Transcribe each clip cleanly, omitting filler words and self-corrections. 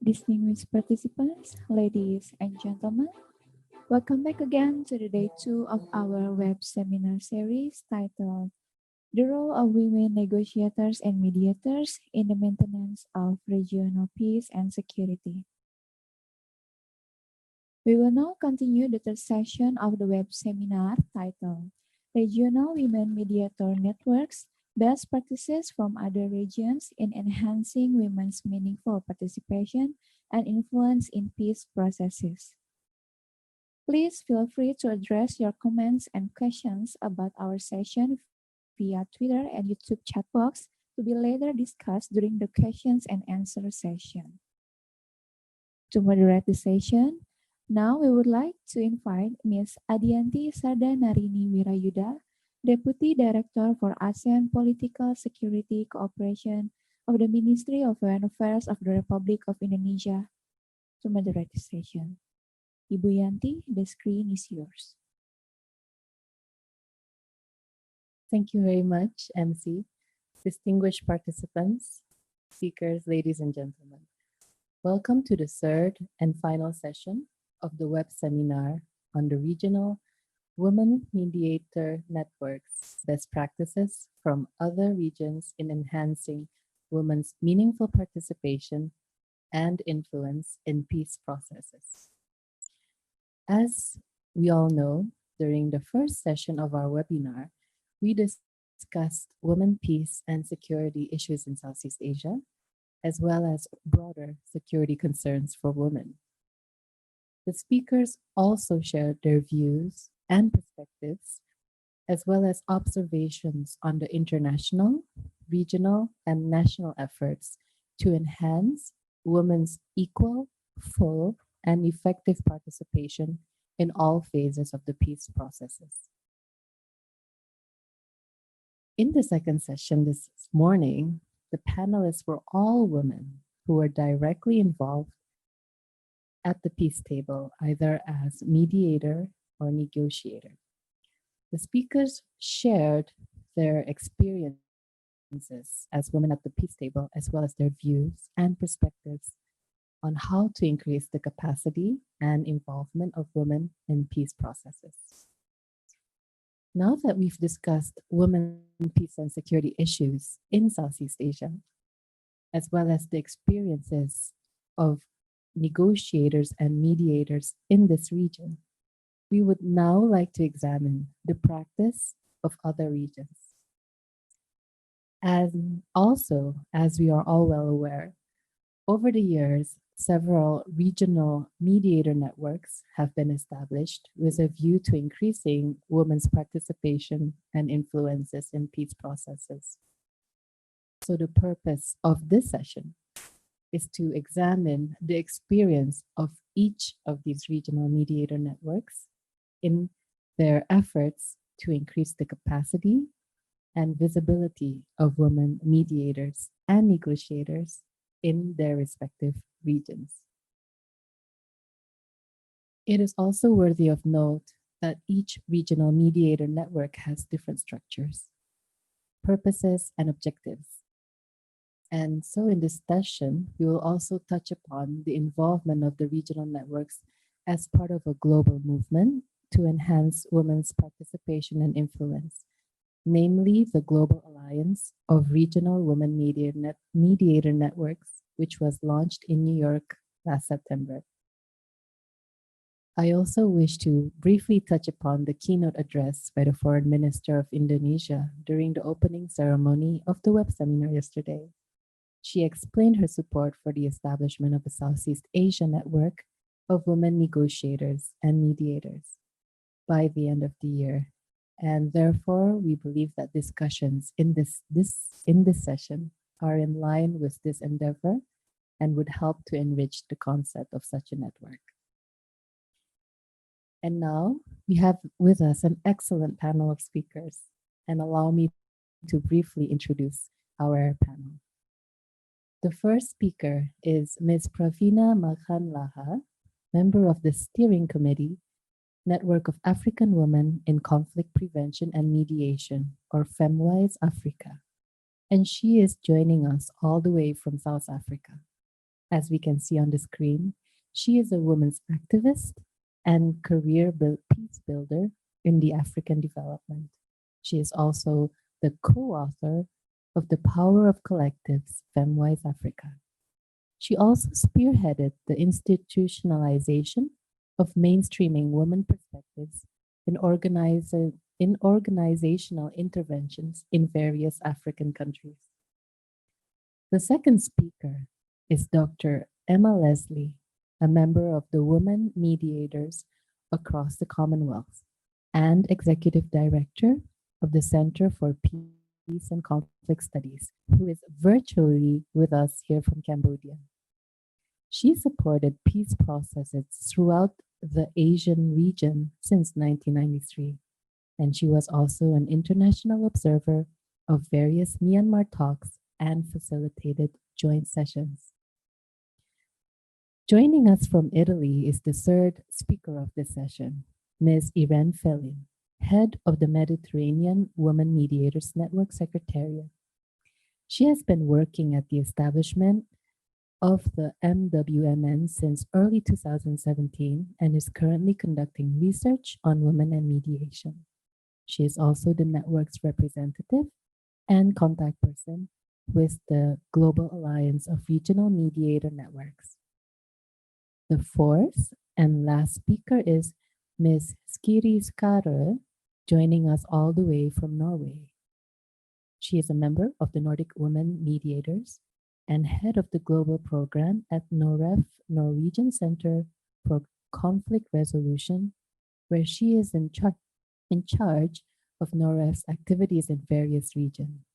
Distinguished participants, ladies and gentlemen, welcome back again to the day 2 of our web seminar series titled The Role of Women Negotiators and Mediators in the Maintenance of Regional Peace and Security. We will now continue the third session of the web seminar titled Regional Women Mediator Networks, Best Practices from Other Regions in Enhancing Women's Meaningful Participation and Influence in Peace Processes. Please feel free to address your comments and questions about our session via Twitter and YouTube chat box to be later discussed during the questions and answer session. To moderate the session, now we would like to invite Ms. Adianti Sardanarini Wirayuda, Deputy Director for ASEAN Political Security Cooperation of the Ministry of Foreign Affairs of the Republic of Indonesia, to moderate the session. Ibu Yanti, the screen is yours. Thank you very much, MC. Distinguished participants, speakers, ladies and gentlemen. Welcome to the third and final session of the web seminar on the Regional Women Mediator Networks, Best Practices from Other Regions in Enhancing Women's Meaningful Participation and Influence in Peace Processes. As we all know, during the first session of our webinar, we discussed women, peace, and security issues in Southeast Asia, as well as broader security concerns for women. The speakers also shared their views and perspectives, as well as observations on the international, regional, and national efforts to enhance women's equal, full, and effective participation in all phases of the peace processes. In the second session this morning, the panelists were all women who were directly involved at the peace table, either as mediator or negotiator. The speakers shared their experiences as women at the peace table, as well as their views and perspectives on how to increase the capacity and involvement of women in peace processes. Now that we've discussed women, peace, and security issues in Southeast Asia, as well as the experiences of negotiators and mediators in this region, we would now like to examine the practice of other regions. And also, as we are all well aware, over the years, several regional mediator networks have been established with a view to increasing women's participation and influences in peace processes. So the purpose of this session is to examine the experience of each of these regional mediator networks in their efforts to increase the capacity and visibility of women mediators and negotiators in their respective regions. It is also worthy of note that each regional mediator network has different structures, purposes, and objectives. And so in this session, we will also touch upon the involvement of the regional networks as part of a global movement to enhance women's participation and influence, namely the Global Alliance of Regional Women Mediator Networks, which was launched in New York last September. I also wish to briefly touch upon the keynote address by the Foreign Minister of Indonesia during the opening ceremony of the web seminar yesterday. She explained her support for the establishment of a Southeast Asia network of women negotiators and mediators by the end of the year. And therefore, we believe that discussions in this session are in line with this endeavor and would help to enrich the concept of such a network. And now we have with us an excellent panel of speakers, and allow me to briefly introduce our panel. The first speaker is Ms. Pravina Maghanlaha, member of the Steering Committee, Network of African Women in Conflict Prevention and Mediation, or FemWise Africa. And she is joining us all the way from South Africa. As we can see on the screen, she is a women's activist and peace builder in the African development. She is also the co-author of The Power of Collectives, Femwise Africa. She also spearheaded the institutionalization of mainstreaming women perspectives in organizational interventions in various African countries. The second speaker is Dr. Emma Leslie, a member of the Women Mediators across the Commonwealth and Executive Director of the Center for Peace and Conflict Studies, who is virtually with us here from Cambodia. She supported peace processes throughout the Asian region since 1993, and she was also an international observer of various Myanmar talks and facilitated joint sessions. Joining us from Italy is the third speaker of this session, Ms. Irene Felin, head of the Mediterranean Women Mediators Network Secretariat. She has been working at the establishment of the MWMN since early 2017 and is currently conducting research on women and mediation. She is also the network's representative and contact person with the Global Alliance of Regional Mediator Networks. The fourth and last speaker is Ms. Skiri Skare, joining us all the way from Norway. She is a member of the Nordic Women Mediators and head of the global program at NOREF, Norwegian Center for Conflict Resolution, where she is in charge of NOREF's activities in various regions.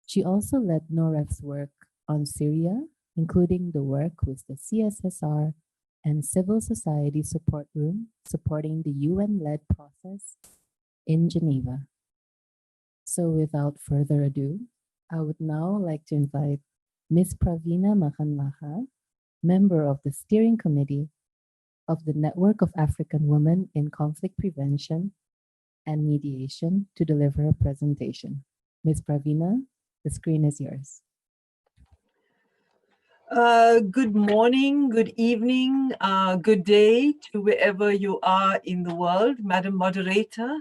She also led NOREF's work on Syria, including the work with the CSSR and Civil Society Support Room, supporting the UN-led process in Geneva. So without further ado, I would now like to invite Ms. Pravina Mahanmaha, member of the steering committee of the Network of African Women in Conflict Prevention and Mediation, to deliver a presentation. Ms. Pravina, the screen is yours. Good morning, good evening, good day to wherever you are in the world. Madam Moderator,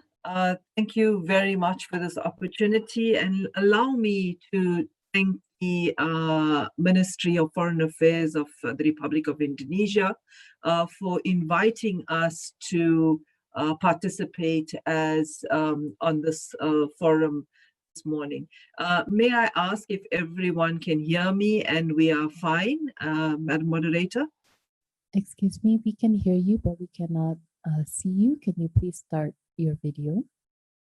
thank you very much for this opportunity, and allow me to thank the Ministry of Foreign Affairs of the Republic of Indonesia for inviting us to participate as on this forum this morning. May I ask if everyone can hear me and we are fine, Madam Moderator? Excuse me, we can hear you, but we cannot see you. Can you please start your video?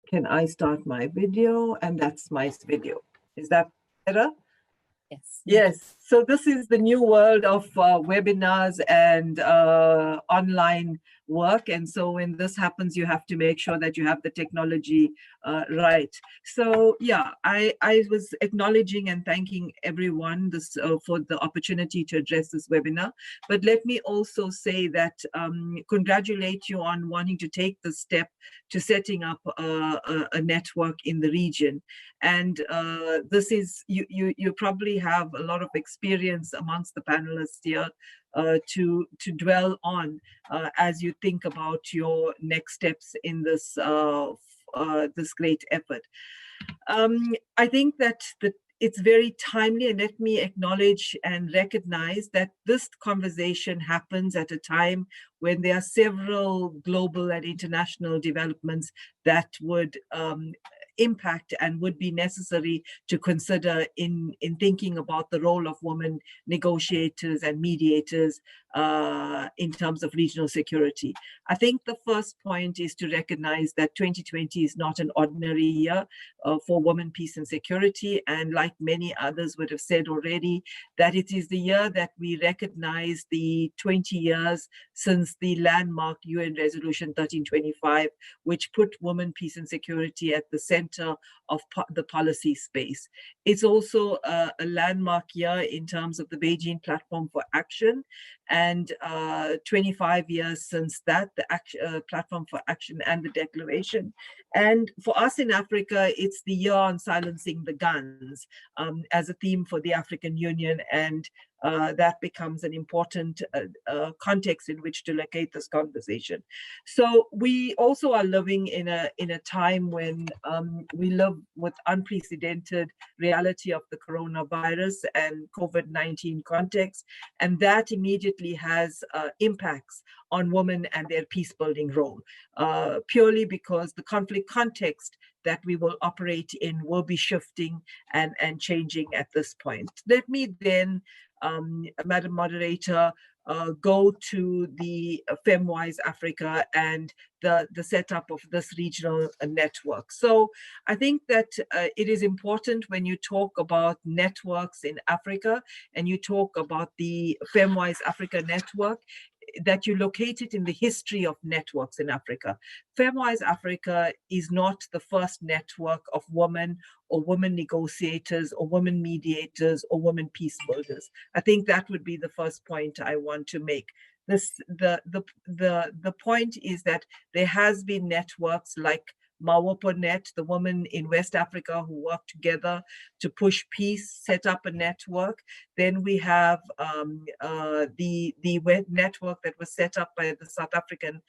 Can I start my video? And that's my video. Is that better? Yes. Yes. So this is the new world of webinars and online work. And so when this happens, you have to make sure that you have the technology right. So yeah, I was acknowledging and thanking everyone for the opportunity to address this webinar. But let me also say that congratulate you on wanting to take the step to setting up a network in the region. And this is, you probably have a lot of experience amongst the panelists here to dwell on as you think about your next steps in this this great effort. I think that it's very timely, and let me acknowledge and recognize that this conversation happens at a time when there are several global and international developments that would impact and would be necessary to consider in thinking about the role of women negotiators and mediators in terms of regional security. I think the first point is to recognize that 2020 is not an ordinary year for women, peace and security. And like many others would have said already, that it is the year that we recognize the 20 years since the landmark UN Resolution 1325, which put women, peace and security at the center of the policy space. It's also a landmark year in terms of the Beijing Platform for Action, and 25 years since that, the Platform for Action and the Declaration. And for us in Africa, it's the year on silencing the guns as a theme for the African Union, and that becomes an important context in which to locate this conversation. So we also are living in a time when we live with unprecedented reality of the coronavirus and COVID-19 context, and that immediately has impacts on women and their peace-building role, purely because the conflict context that we will operate in will be shifting and changing at this point. Let me then, Madam Moderator, go to the FemWise Africa and the setup of this regional network. So I think that it is important when you talk about networks in Africa and you talk about the FemWise Africa network, that you locate it in the history of networks in Africa. FemWise Africa is not the first network of women or women negotiators or women mediators or women peace builders. I think that would be the first point I want to make. The point is that there has been networks like Mawoponet, the women in West Africa who work together to push peace, set up a network. Then we have the network that was set up by the South African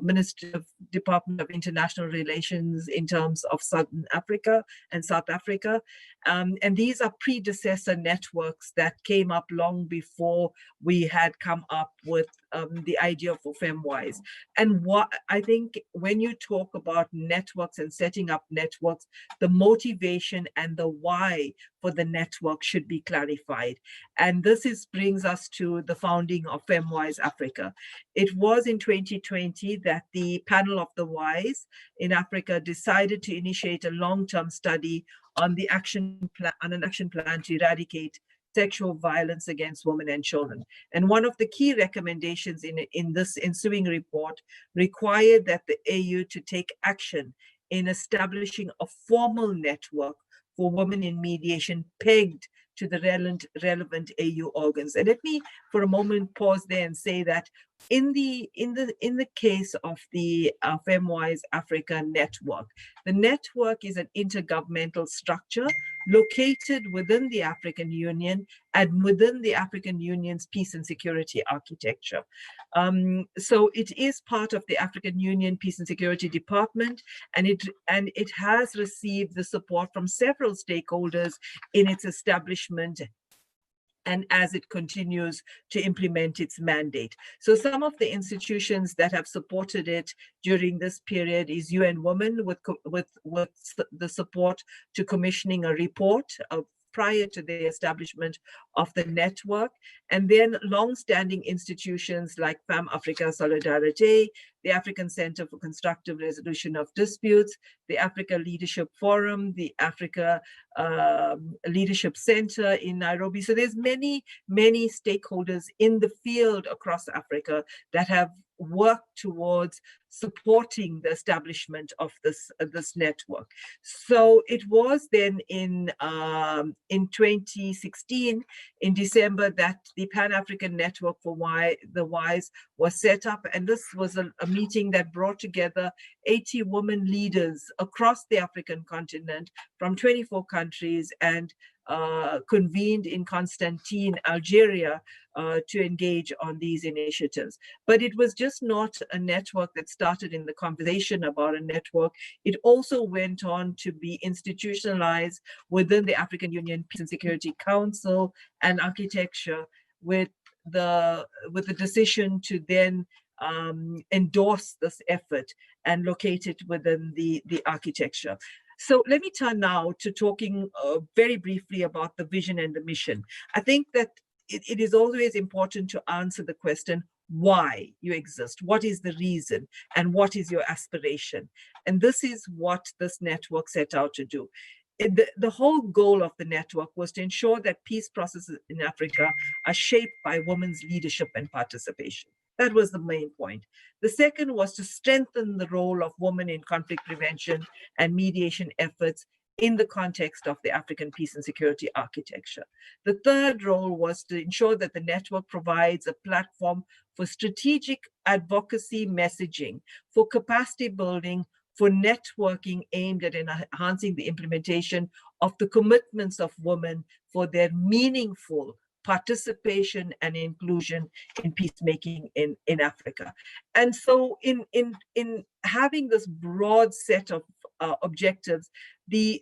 Ministry of Department of International Relations in terms of Southern Africa and South Africa. And these are predecessor networks that came up long before we had come up with the idea for FemWise. And what I think when you talk about networks and setting up networks, the motivation and the why for the network should be clarified. And this brings us to the founding of FemWise Africa. It was in 2020 that the panel of the wise in Africa decided to initiate a long-term study on an action plan to eradicate sexual violence against women and children. And one of the key recommendations in this ensuing report required that the AU to take action in establishing a formal network for women in mediation pegged to the relevant AU organs. And let me for a moment pause there and say that in the case of the FemWise Africa network, the network is an intergovernmental structure located within the African Union and within the African Union's peace and security architecture. So it is part of the African Union Peace and Security Department, and it has received the support from several stakeholders in its establishment and as it continues to implement its mandate. So some of the institutions that have supported it during this period is UN Women with the support to commissioning a report prior to the establishment of the network, and then long-standing institutions like FAM Africa Solidarité, the African Center for Constructive Resolution of Disputes, the Africa Leadership Forum, the Africa Leadership Center in Nairobi. So there's many stakeholders in the field across Africa that have worked towards supporting the establishment of this network. So it was then in 2016, in December, that the Pan-African Network for the Wise was set up, and this was a meeting that brought together 80 women leaders across the African continent from 24 countries and convened in Constantine, Algeria, to engage on these initiatives. But it was just not a network that started in the conversation about a network. It also went on to be institutionalized within the African Union Peace and Security Council and architecture, with the decision to then endorse this effort and locate it within the architecture. So let me turn now to talking very briefly about the vision and the mission. I think that it is always important to answer the question, why you exist, what is the reason, and what is your aspiration? And this is what this network set out to do. The whole goal of the network was to ensure that peace processes in Africa are shaped by women's leadership and participation. That was the main point. The second was to strengthen the role of women in conflict prevention and mediation efforts in the context of the African peace and security architecture. The third role was to ensure that the network provides a platform for strategic advocacy messaging, for capacity building, for networking aimed at enhancing the implementation of the commitments of women for their meaningful participation and inclusion in peacemaking in Africa. And so in having this broad set of objectives, the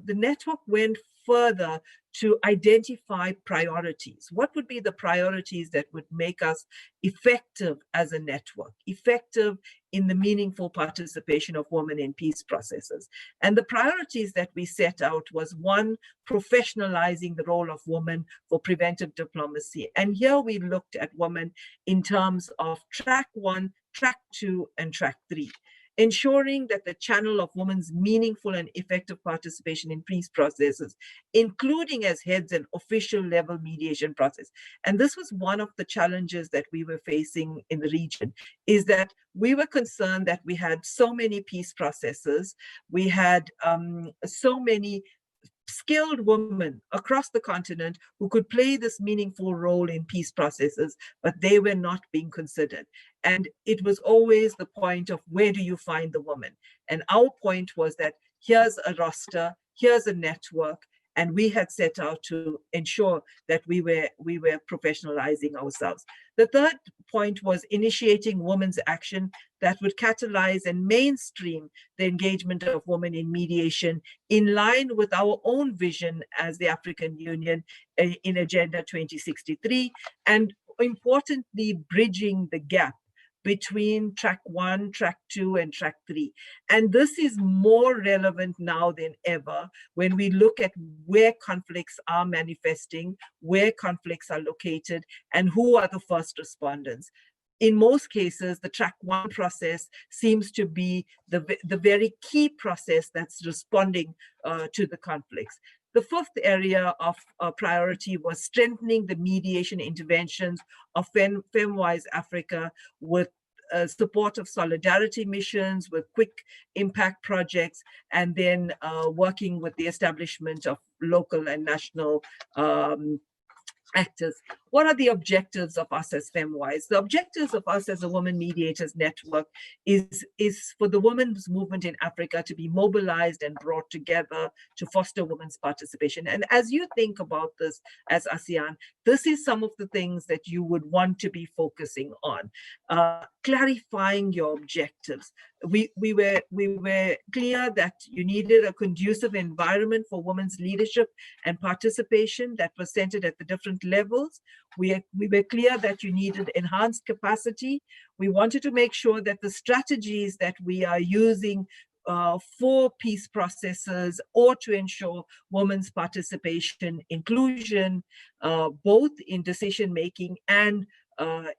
network went further to identify priorities. What would be the priorities that would make us effective as a network, effective in the meaningful participation of women in peace processes? And the priorities that we set out was, one, professionalizing the role of women for preventive diplomacy. And here we looked at women in terms of track 1, track 2, and track 3. Ensuring that the channel of women's meaningful and effective participation in peace processes, including as heads an official level mediation process. And this was one of the challenges that we were facing in the region, is that we were concerned that we had so many peace processes, we had so many skilled women across the continent who could play this meaningful role in peace processes, but they were not being considered. And it was always the point of, where do you find the woman? And our point was that here's a roster, here's a network, and we had set out to ensure that we were professionalizing ourselves. The third point was initiating women's action that would catalyze and mainstream the engagement of women in mediation in line with our own vision as the African Union in Agenda 2063, and importantly, bridging the gap between track 1, track 2, and track 3. And this is more relevant now than ever when we look at where conflicts are manifesting, where conflicts are located, and who are the first respondents. In most cases, the track 1 process seems to be the very key process that's responding to the conflicts. The fifth area of priority was strengthening the mediation interventions of FemWise Africa with support of solidarity missions, with quick impact projects, and then working with the establishment of local and national actors. What are the objectives of us as FemWise? The objectives of us as a Women Mediators Network is for the women's movement in Africa to be mobilized and brought together to foster women's participation. And as you think about this as ASEAN, this is some of the things that you would want to be focusing on. Clarifying your objectives. We were clear that you needed a conducive environment for women's leadership and participation that was centered at the different levels. We were clear that you needed enhanced capacity. We wanted to make sure that the strategies that we are using for peace processes or to ensure women's participation, inclusion, both in decision-making and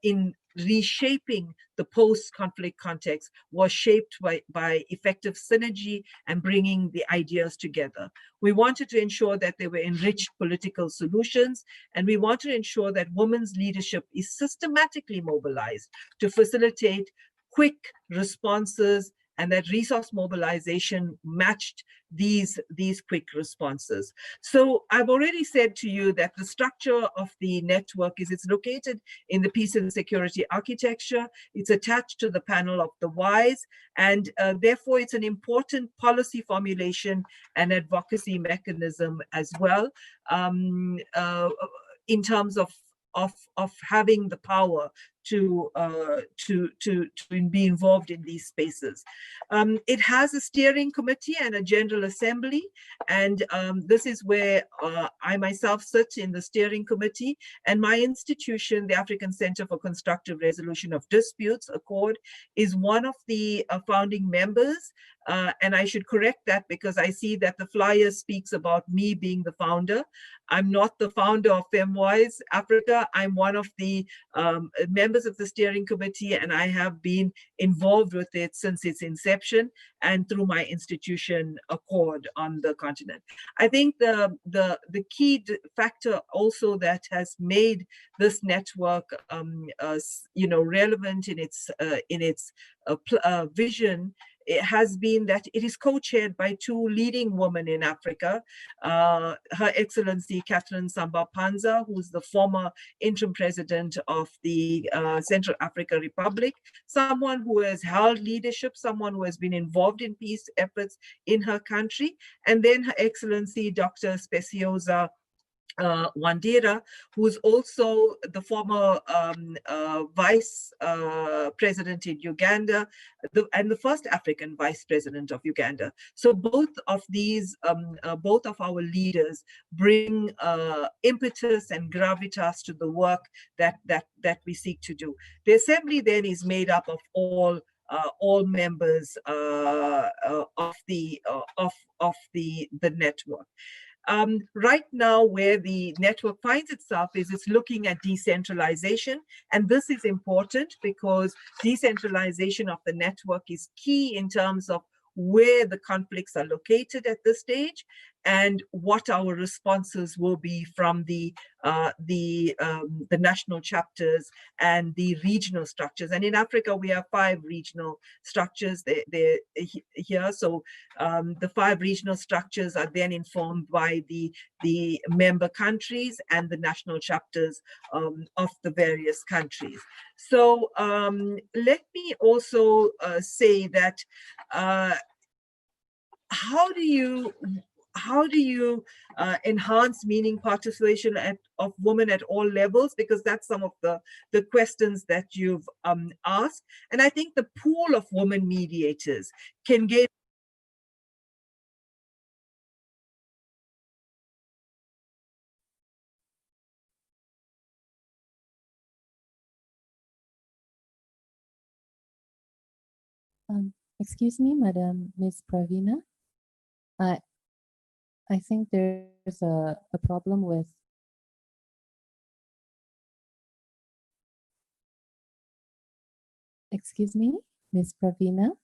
in reshaping the post-conflict context, was shaped by effective synergy and bringing the ideas together. We wanted to ensure that there were enriched political solutions, and we wanted to ensure that women's leadership is systematically mobilized to facilitate quick responses, and that resource mobilization matched these quick responses. So I've already said to you that the structure of the network is it's located in the peace and security architecture. It's attached to the panel of the WISE, and therefore it's an important policy formulation and advocacy mechanism as well, in terms of having the power to be involved in these spaces. It has a steering committee and a general assembly, and this is where I myself sit in the steering committee, and my institution, the African Center for Constructive Resolution of Disputes, ACCORD, is one of the founding members. And I should correct that because I see that the flyer speaks about me being the founder. I'm not the founder of FemWise Africa. I'm one of the members of the steering committee, and I have been involved with it since its inception and through my institution, ACCORD, on the continent. I think the key factor also that has made this network, relevant in its vision, it has been that it is co-chaired by two leading women in Africa, Her Excellency Catherine Samba Panza, who's the former interim president of the Central African Republic, someone who has held leadership, someone who has been involved in peace efforts in her country, and then Her Excellency Dr. Speciosa Wandera, who's also the former vice president in Uganda, and the first African vice president of Uganda. So both of these, both of our leaders bring impetus and gravitas to the work that we seek to do. The assembly then is made up of all members of the network. Right now, where the network finds itself is it's looking at decentralization. And this is important because decentralization of the network is key in terms of where the conflicts are located at this stage and what our responses will be from the national chapters and the regional structures. And in Africa, we have 5 regional structures. They're here. So the 5 regional structures are then informed by the member countries and the national chapters of the various countries. So let me also say that how do you enhance meaning participation of women at all levels? Because that's some of the questions that you've asked. And I think the pool of women mediators can get Excuse me, Madam Ms. Pravina. I think there's a problem with. Excuse me, Ms. Pravina.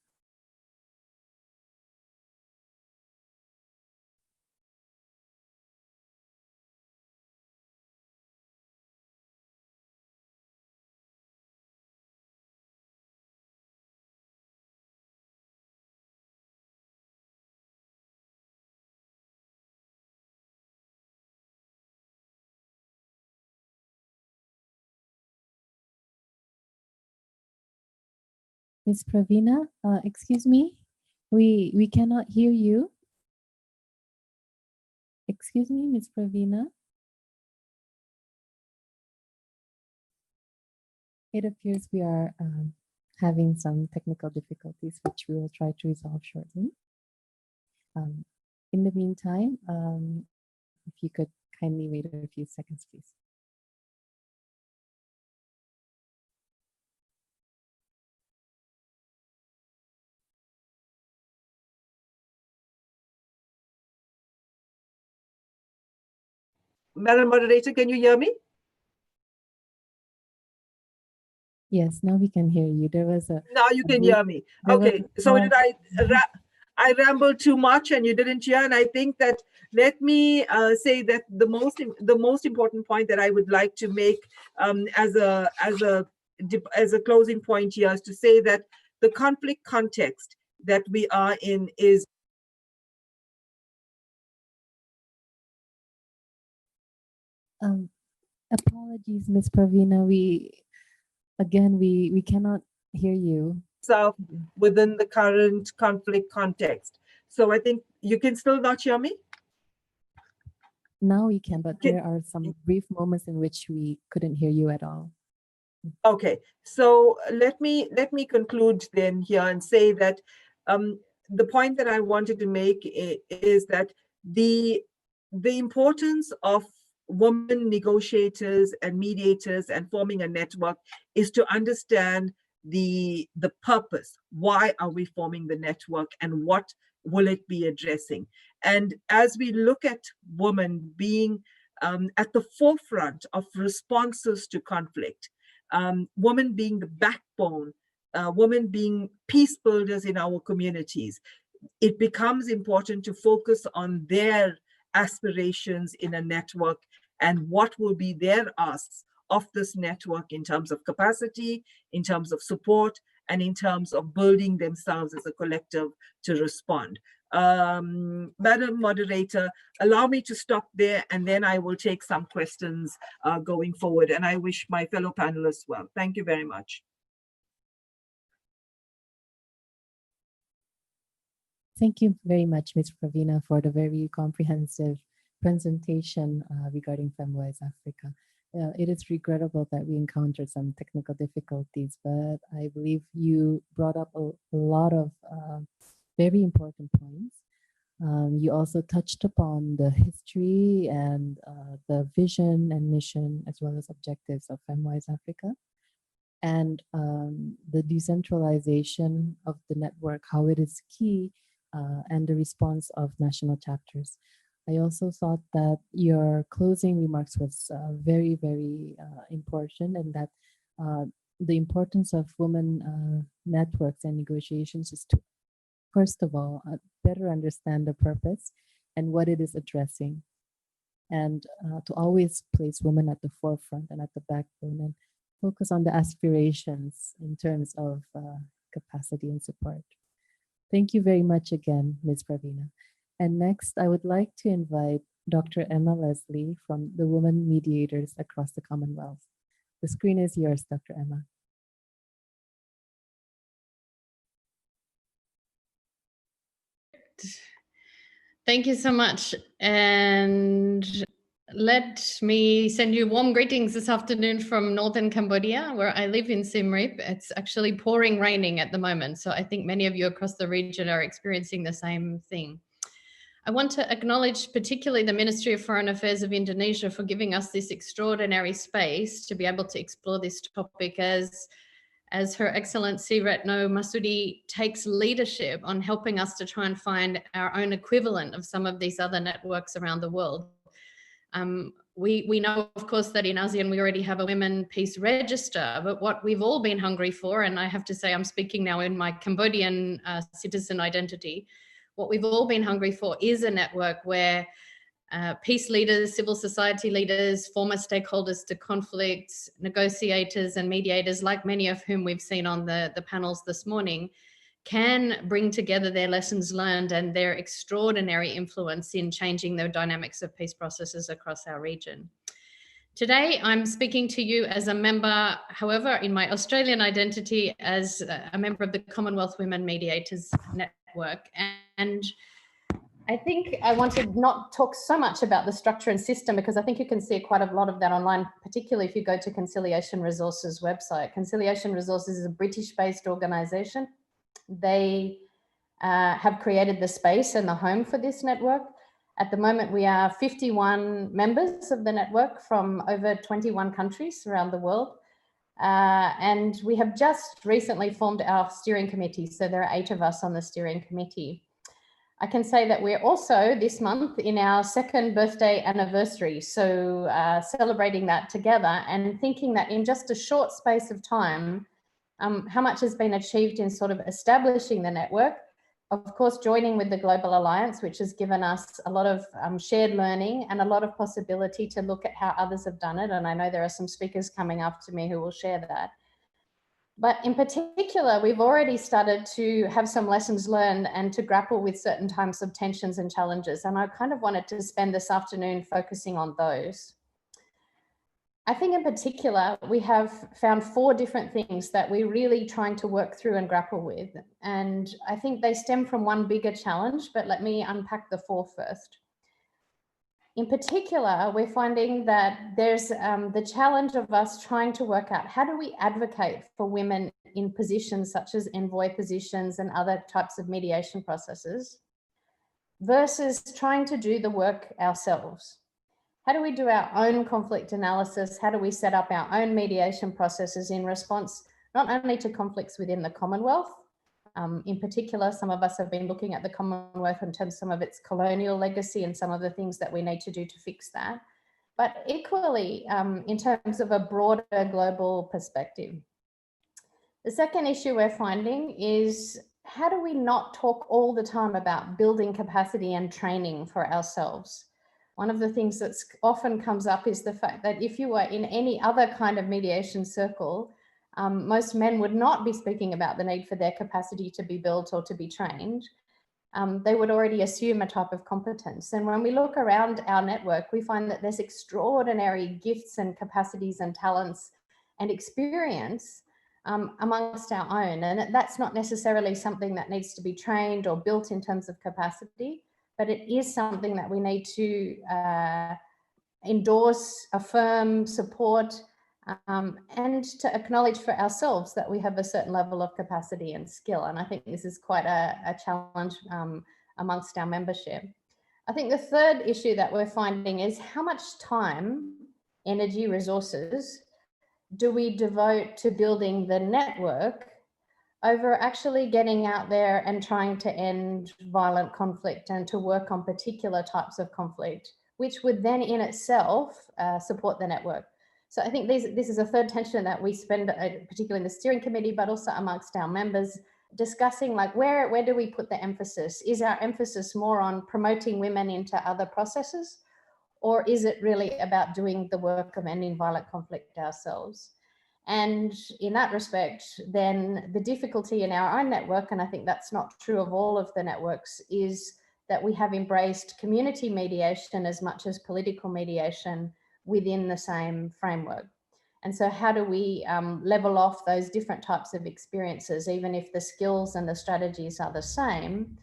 Ms. Pravina, excuse me, we cannot hear you. Excuse me, Ms. Pravina. It appears we are having some technical difficulties, which we will try to resolve shortly. In the meantime, if you could kindly wait a few seconds, please. Madam Moderator, can you hear me? Yes, now we can hear you. There was a. Now you can hear me. Okay, so did I ramble too much and you didn't hear? And I think that let me say that the most important point that I would like to make as a closing point here is to say that the conflict context that we are in is. Apologies, Ms. Pravina. We cannot hear you. Within the current conflict context. So I think you can still not hear me? Now we can, but there are some brief moments in which we couldn't hear you at all. Okay, so let me conclude then here and say that the point that I wanted to make is that the importance of women negotiators and mediators and forming a network is to understand the purpose. Why are we forming the network and what will it be addressing? And as we look at women being at the forefront of responses to conflict, women being the backbone, women being peace builders in our communities, it becomes important to focus on their aspirations in a network and what will be their asks of this network in terms of capacity, in terms of support, and in terms of building themselves as a collective to respond. Madam Moderator, allow me to stop there and then I will take some questions going forward. And I wish my fellow panelists well. Thank you very much. Thank you very much, Ms. Pravina, for the very comprehensive presentation regarding FemWise Africa. It is regrettable that we encountered some technical difficulties, but I believe you brought up a lot of very important points. You also touched upon the history and the vision and mission, as well as objectives of FemWise Africa, and the decentralization of the network, how it is key, and the response of national chapters. I also thought that your closing remarks was very, very important, and that the importance of women networks and negotiations is to, first of all, better understand the purpose and what it is addressing, and to always place women at the forefront and at the backbone, and focus on the aspirations in terms of capacity and support. Thank you very much again, Ms. Pravina. And next, I would like to invite Dr. Emma Leslie from the Women Mediators across the Commonwealth. The screen is yours, Dr. Emma. Thank you so much. And let me send you warm greetings this afternoon from northern Cambodia, where I live in Siem Reap. It's actually pouring raining at the moment. So I think many of you across the region are experiencing the same thing. I want to acknowledge particularly the Ministry of Foreign Affairs of Indonesia for giving us this extraordinary space to be able to explore this topic as Her Excellency Retno Masudi takes leadership on helping us to try and find our own equivalent of some of these other networks around the world. We know, of course, that in ASEAN we already have a women peace register, but what we've all been hungry for, and I have to say I'm speaking now in my Cambodian citizen identity, what we've all been hungry for is a network where peace leaders, civil society leaders, former stakeholders to conflicts, negotiators and mediators, like many of whom we've seen on the panels this morning, can bring together their lessons learned and their extraordinary influence in changing the dynamics of peace processes across our region. Today, I'm speaking to you as a member, however, in my Australian identity, as a member of the Commonwealth Women Mediators Network. And I think I want to not talk so much about the structure and system, because I think you can see quite a lot of that online, particularly if you go to Conciliation Resources website. Conciliation Resources is a British-based organisation. They have created the space and the home for this network. At the moment, we are 51 members of the network from over 21 countries around the world. And we have just recently formed our steering committee. So there are 8 of us on the steering committee. I can say that we're also this month in our 2nd birthday anniversary. So celebrating that together and thinking that in just a short space of time, how much has been achieved in sort of establishing the network. Of course, joining with the Global Alliance, which has given us a lot of shared learning and a lot of possibility to look at how others have done it. And I know there are some speakers coming after me who will share that. But in particular, we've already started to have some lessons learned and to grapple with certain types of tensions and challenges. And I kind of wanted to spend this afternoon focusing on those. I think in particular, we have found 4 different things that we're really trying to work through and grapple with. And I think they stem from one bigger challenge, but let me unpack the 4 first. In particular, we're finding that there's the challenge of us trying to work out how do we advocate for women in positions such as envoy positions and other types of mediation processes versus trying to do the work ourselves. How do we do our own conflict analysis? How do we set up our own mediation processes in response not only to conflicts within the Commonwealth? In particular, some of us have been looking at the Commonwealth in terms of some of its colonial legacy and some of the things that we need to do to fix that. But equally, in terms of a broader global perspective. The second issue we're finding is how do we not talk all the time about building capacity and training for ourselves? One of the things that often comes up is the fact that if you were in any other kind of mediation circle, most men would not be speaking about the need for their capacity to be built or to be trained. They would already assume a type of competence. And when we look around our network, we find that there's extraordinary gifts and capacities and talents and experience amongst our own. And that's not necessarily something that needs to be trained or built in terms of capacity, but it is something that we need to endorse, affirm, support, and to acknowledge for ourselves that we have a certain level of capacity and skill. And I think this is quite a challenge amongst our membership. I think the third issue that we're finding is how much time, energy, resources do we devote to building the network over actually getting out there and trying to end violent conflict and to work on particular types of conflict, which would then in itself support the network. So I think this is a third tension that we spend, particularly in the steering committee, but also amongst our members, discussing like where do we put the emphasis? Is our emphasis more on promoting women into other processes, or is it really about doing the work of ending violent conflict ourselves? And in that respect, then the difficulty in our own network, and I think that's not true of all of the networks, is that we have embraced community mediation as much as political mediation within the same framework. And so how do we level off those different types of experiences, even if the skills and the strategies are the same?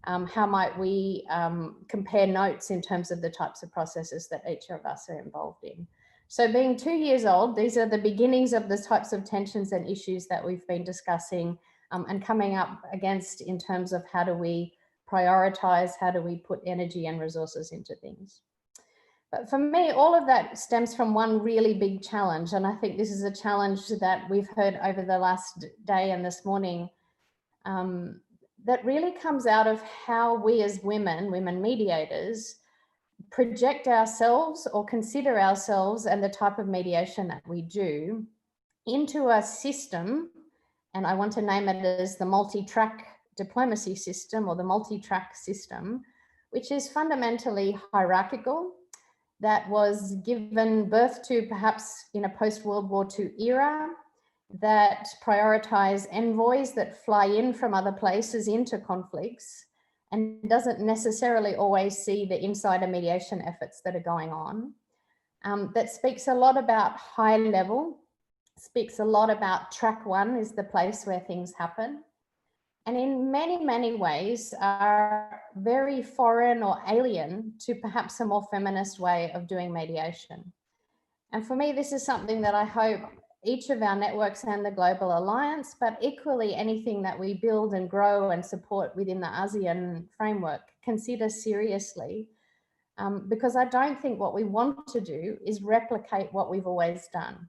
How might we compare notes in terms of the types of processes that each of us are involved in? So being 2 years old, these are the beginnings of the types of tensions and issues that we've been discussing and coming up against in terms of how do we prioritize, how do we put energy and resources into things. But for me, all of that stems from one really big challenge. And I think this is a challenge that we've heard over the last day and this morning that really comes out of how we as women mediators, project ourselves or consider ourselves and the type of mediation that we do into a system. And I want to name it as the multi-track diplomacy system or the multi-track system, which is fundamentally hierarchical, that was given birth to perhaps in a post-World War II era, that prioritize envoys that fly in from other places into conflicts and doesn't necessarily always see the insider mediation efforts that are going on. That speaks a lot about high level, speaks a lot about track one is the place where things happen. And in many, many ways are very foreign or alien to perhaps a more feminist way of doing mediation. And for me, this is something that I hope each of our networks and the Global Alliance, but equally anything that we build and grow and support within the ASEAN framework, consider seriously. Because I don't think what we want to do is replicate what we've always done.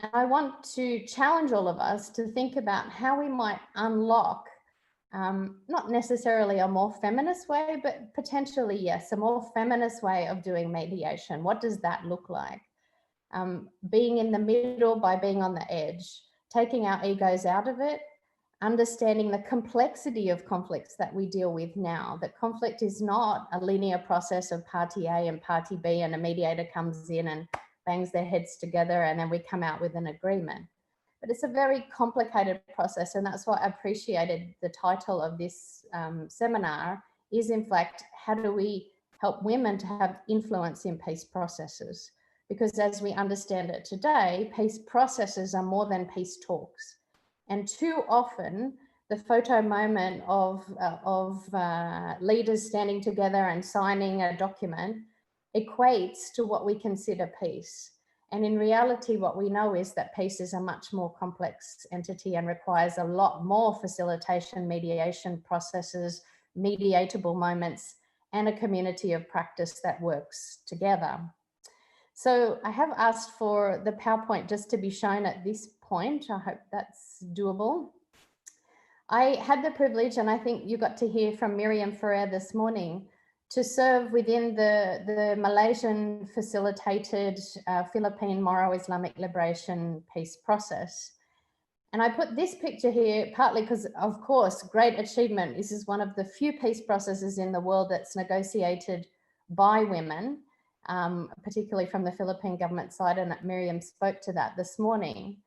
And I want to challenge all of us to think about how we might unlock, not necessarily a more feminist way, but potentially, yes, a more feminist way of doing mediation. What does that look like? Being in the middle by being on the edge, taking our egos out of it, understanding the complexity of conflicts that we deal with now, that conflict is not a linear process of party A and party B and a mediator comes in and bangs their heads together and then we come out with an agreement. But it's a very complicated process, and that's why I appreciated the title of this seminar is in fact, how do we help women to have influence in peace processes? Because as we understand it today, peace processes are more than peace talks. And too often, the photo moment of leaders standing together and signing a document equates to what we consider peace. And in reality, what we know is that peace is a much more complex entity and requires a lot more facilitation, mediation processes, mediatable moments, and a community of practice that works together. So I have asked for the PowerPoint just to be shown at this point. I hope that's doable. I had the privilege, and I think you got to hear from Miriam Ferrer this morning, to serve within the Malaysian facilitated Philippine Moro Islamic liberation peace process. And I put this picture here partly because, of course, great achievement. This is one of the few peace processes in the world that's negotiated by women, particularly from the Philippine government side, and that Miriam spoke to that this morning.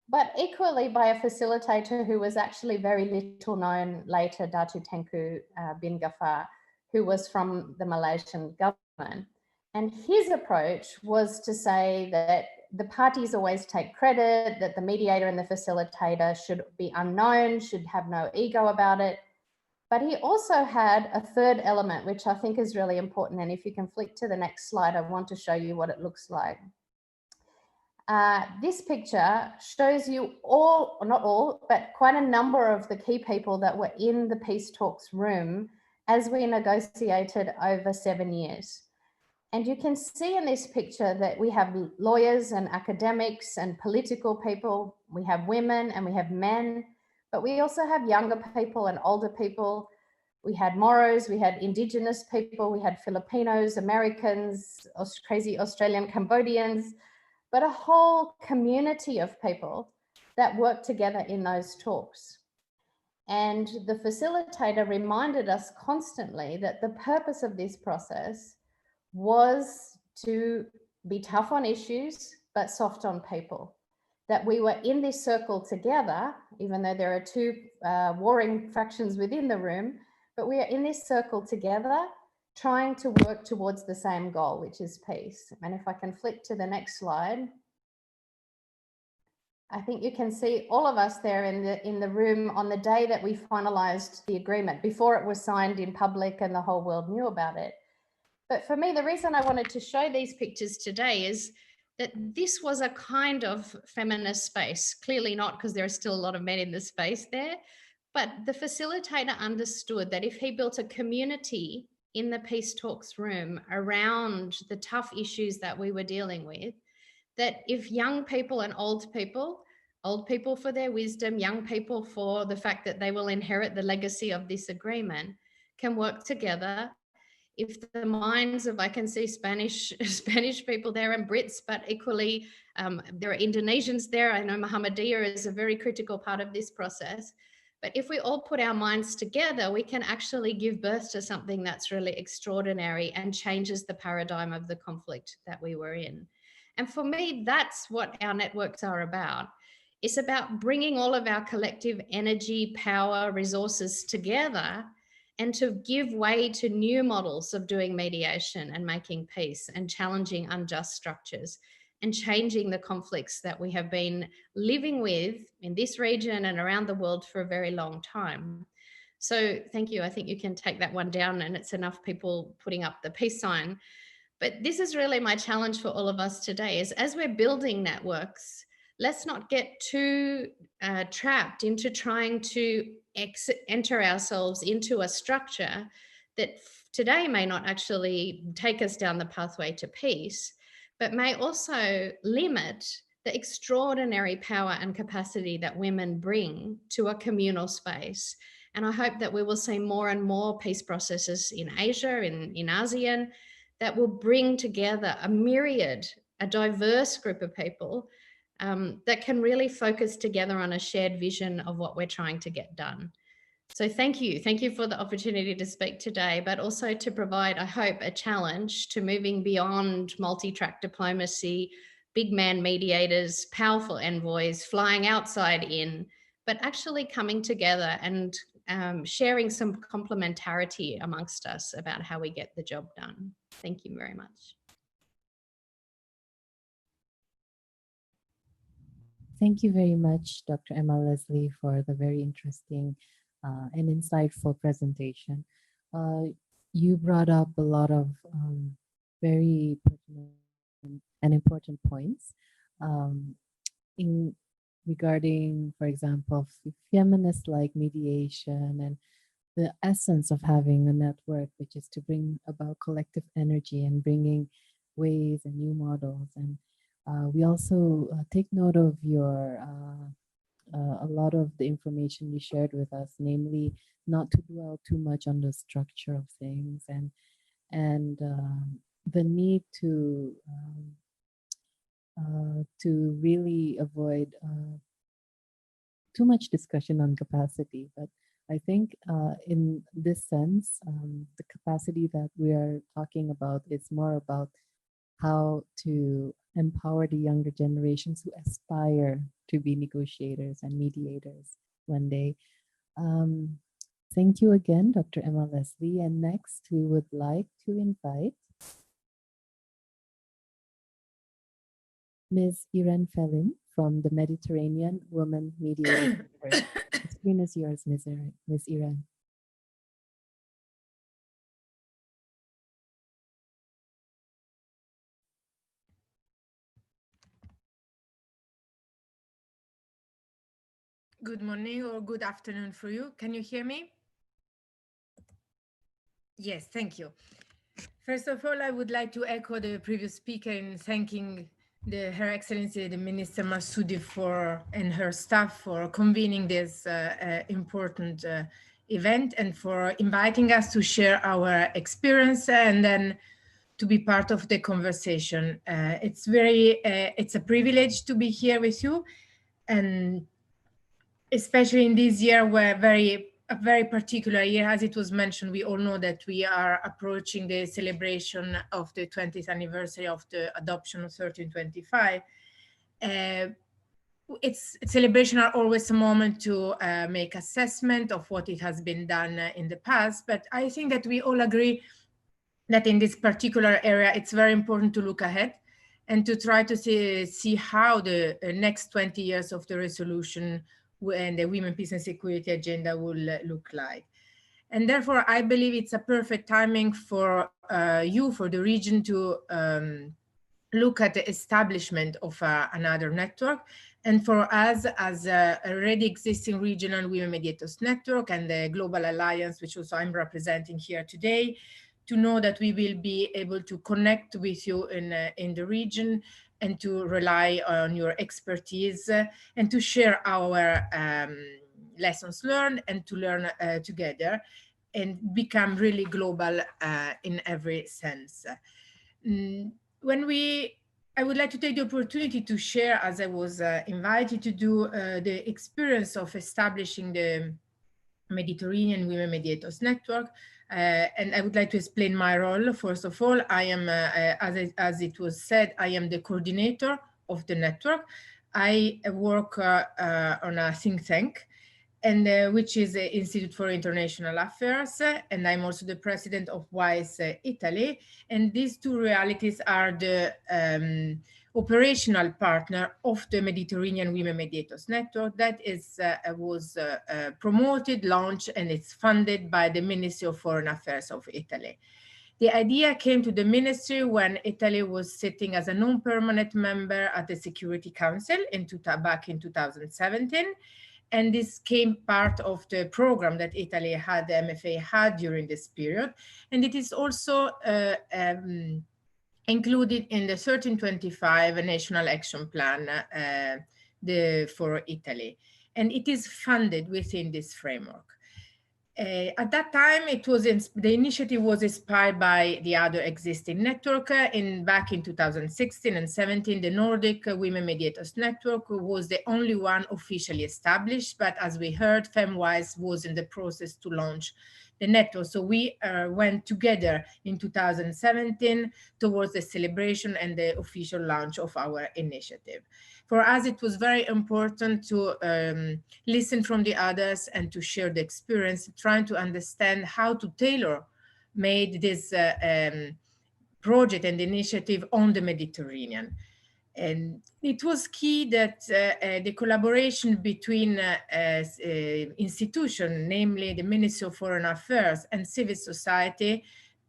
But equally by a facilitator who was actually very little known later, Datu Tengku bin Ghaffar, who was from the Malaysian government. And his approach was to say that the parties always take credit, that the mediator and the facilitator should be unknown, should have no ego about it. But he also had a third element, which I think is really important. And if you can flick to the next slide, I want to show you what it looks like. This picture shows you all, or not all, but quite a number of the key people that were in the peace talks room as we negotiated over 7 years. And you can see in this picture that we have lawyers and academics and political people, we have women and we have men, but we also have younger people and older people. We had Moros, we had Indigenous people, we had Filipinos, Americans, crazy Australian Cambodians, but a whole community of people that worked together in those talks. And the facilitator reminded us constantly that the purpose of this process was to be tough on issues, but soft on people. That we were in this circle together, even though there are two warring factions within the room, but we are in this circle together, trying to work towards the same goal, which is peace. And if I can flick to the next slide, I think you can see all of us there in the room on the day that we finalized the agreement, before it was signed in public and the whole world knew about it. But for me, the reason I wanted to show these pictures today is that this was a kind of feminist space. Clearly not, because there are still a lot of men in the space there. But the facilitator understood that if he built a community in the peace talks room around the tough issues that we were dealing with, that if young people and old people for their wisdom, young people for the fact that they will inherit the legacy of this agreement, can work together. If the minds of, I can see Spanish people there and Brits, but equally there are Indonesians there. I know Muhammadiyah is a very critical part of this process. But if we all put our minds together, we can actually give birth to something that's really extraordinary and changes the paradigm of the conflict that we were in. And for me, that's what our networks are about. It's about bringing all of our collective energy, power, resources together and to give way to new models of doing mediation and making peace and challenging unjust structures and changing the conflicts that we have been living with in this region and around the world for a very long time. So thank you. I think you can take that one down, and it's enough people putting up the peace sign. But this is really my challenge for all of us today, is as we're building networks, let's not get too trapped into trying to enter ourselves into a structure that today may not actually take us down the pathway to peace, but may also limit the extraordinary power and capacity that women bring to a communal space. And I hope that we will see more and more peace processes in Asia, in ASEAN, that will bring together a diverse group of people that can really focus together on a shared vision of what we're trying to get done. So thank you. Thank you for the opportunity to speak today, but also to provide, I hope, a challenge to moving beyond multi-track diplomacy, big man mediators, powerful envoys, flying outside in, but actually coming together and sharing some complementarity amongst us about how we get the job done. Thank you very much. Thank you very much, Dr. Emma Leslie, for the very interesting and insightful presentation. You brought up a lot of very pertinent and important points regarding, for example, feminist-like mediation and the essence of having a network, which is to bring about collective energy and bringing ways and new models. And we also take note of your a lot of the information you shared with us, namely not to dwell too much on the structure of things and the need to really avoid too much discussion on capacity. But I think in this sense, the capacity that we are talking about is more about how to empower the younger generations who aspire to be negotiators and mediators one day. Thank you again, Dr. Emma Leslie. And next, we would like to invite Ms. Iran Felin from the Mediterranean Women Mediator Networks. The screen is yours, Ms. Iran. Good morning or good afternoon for you. Can you hear me? Yes, thank you. First of all, I would like to echo the previous speaker in thanking Her Excellency, the Minister Masudi and her staff for convening this important event and for inviting us to share our experience and then to be part of the conversation. It's a privilege to be here with you, and especially in this year where a very particular year, as it was mentioned, we all know that we are approaching the celebration of the 20th anniversary of the adoption of 1325. Celebration are always a moment to make assessment of what it has been done in the past, but I think that we all agree that in this particular area, it's very important to look ahead and to try to see how the next 20 years of the resolution and the Women, Peace and Security agenda will look like. And therefore, I believe it's a perfect timing for for the region to look at the establishment of another network. And for us, as a already existing regional Women Mediators Network and the Global Alliance, which also I'm representing here today, to know that we will be able to connect with you in the region and to rely on your expertise and to share our lessons learned and to learn together and become really global in every sense. I would like to take the opportunity to share, as I was invited to do, the experience of establishing the Mediterranean Women Mediators Network. And I would like to explain my role. First of all, I am, as it was said, I am the coordinator of the network. I work on a think tank, and which is the Institute for International Affairs, and I'm also the president of WISE Italy. And these two realities are the operational partner of the Mediterranean Women Mediators Network that was promoted, launched, and it's funded by the Ministry of Foreign Affairs of Italy. The idea came to the ministry when Italy was sitting as a non-permanent member at the Security Council back in 2017. And this came part of the program that Italy had, the MFA had during this period. And it is also included in the 1325 National Action Plan for Italy. And it is funded within this framework. At that time, the initiative was inspired by the other existing network. Back in 2016 and 17, the Nordic Women Mediators Network was the only one officially established. But as we heard, FemWise was in the process to launch the network. So we went together in 2017 towards the celebration and the official launch of our initiative. For us, it was very important to listen from the others and to share the experience, trying to understand how to tailor-made this project and initiative on the Mediterranean. And it was key that the collaboration between institutions, namely the Ministry of Foreign Affairs and civil society,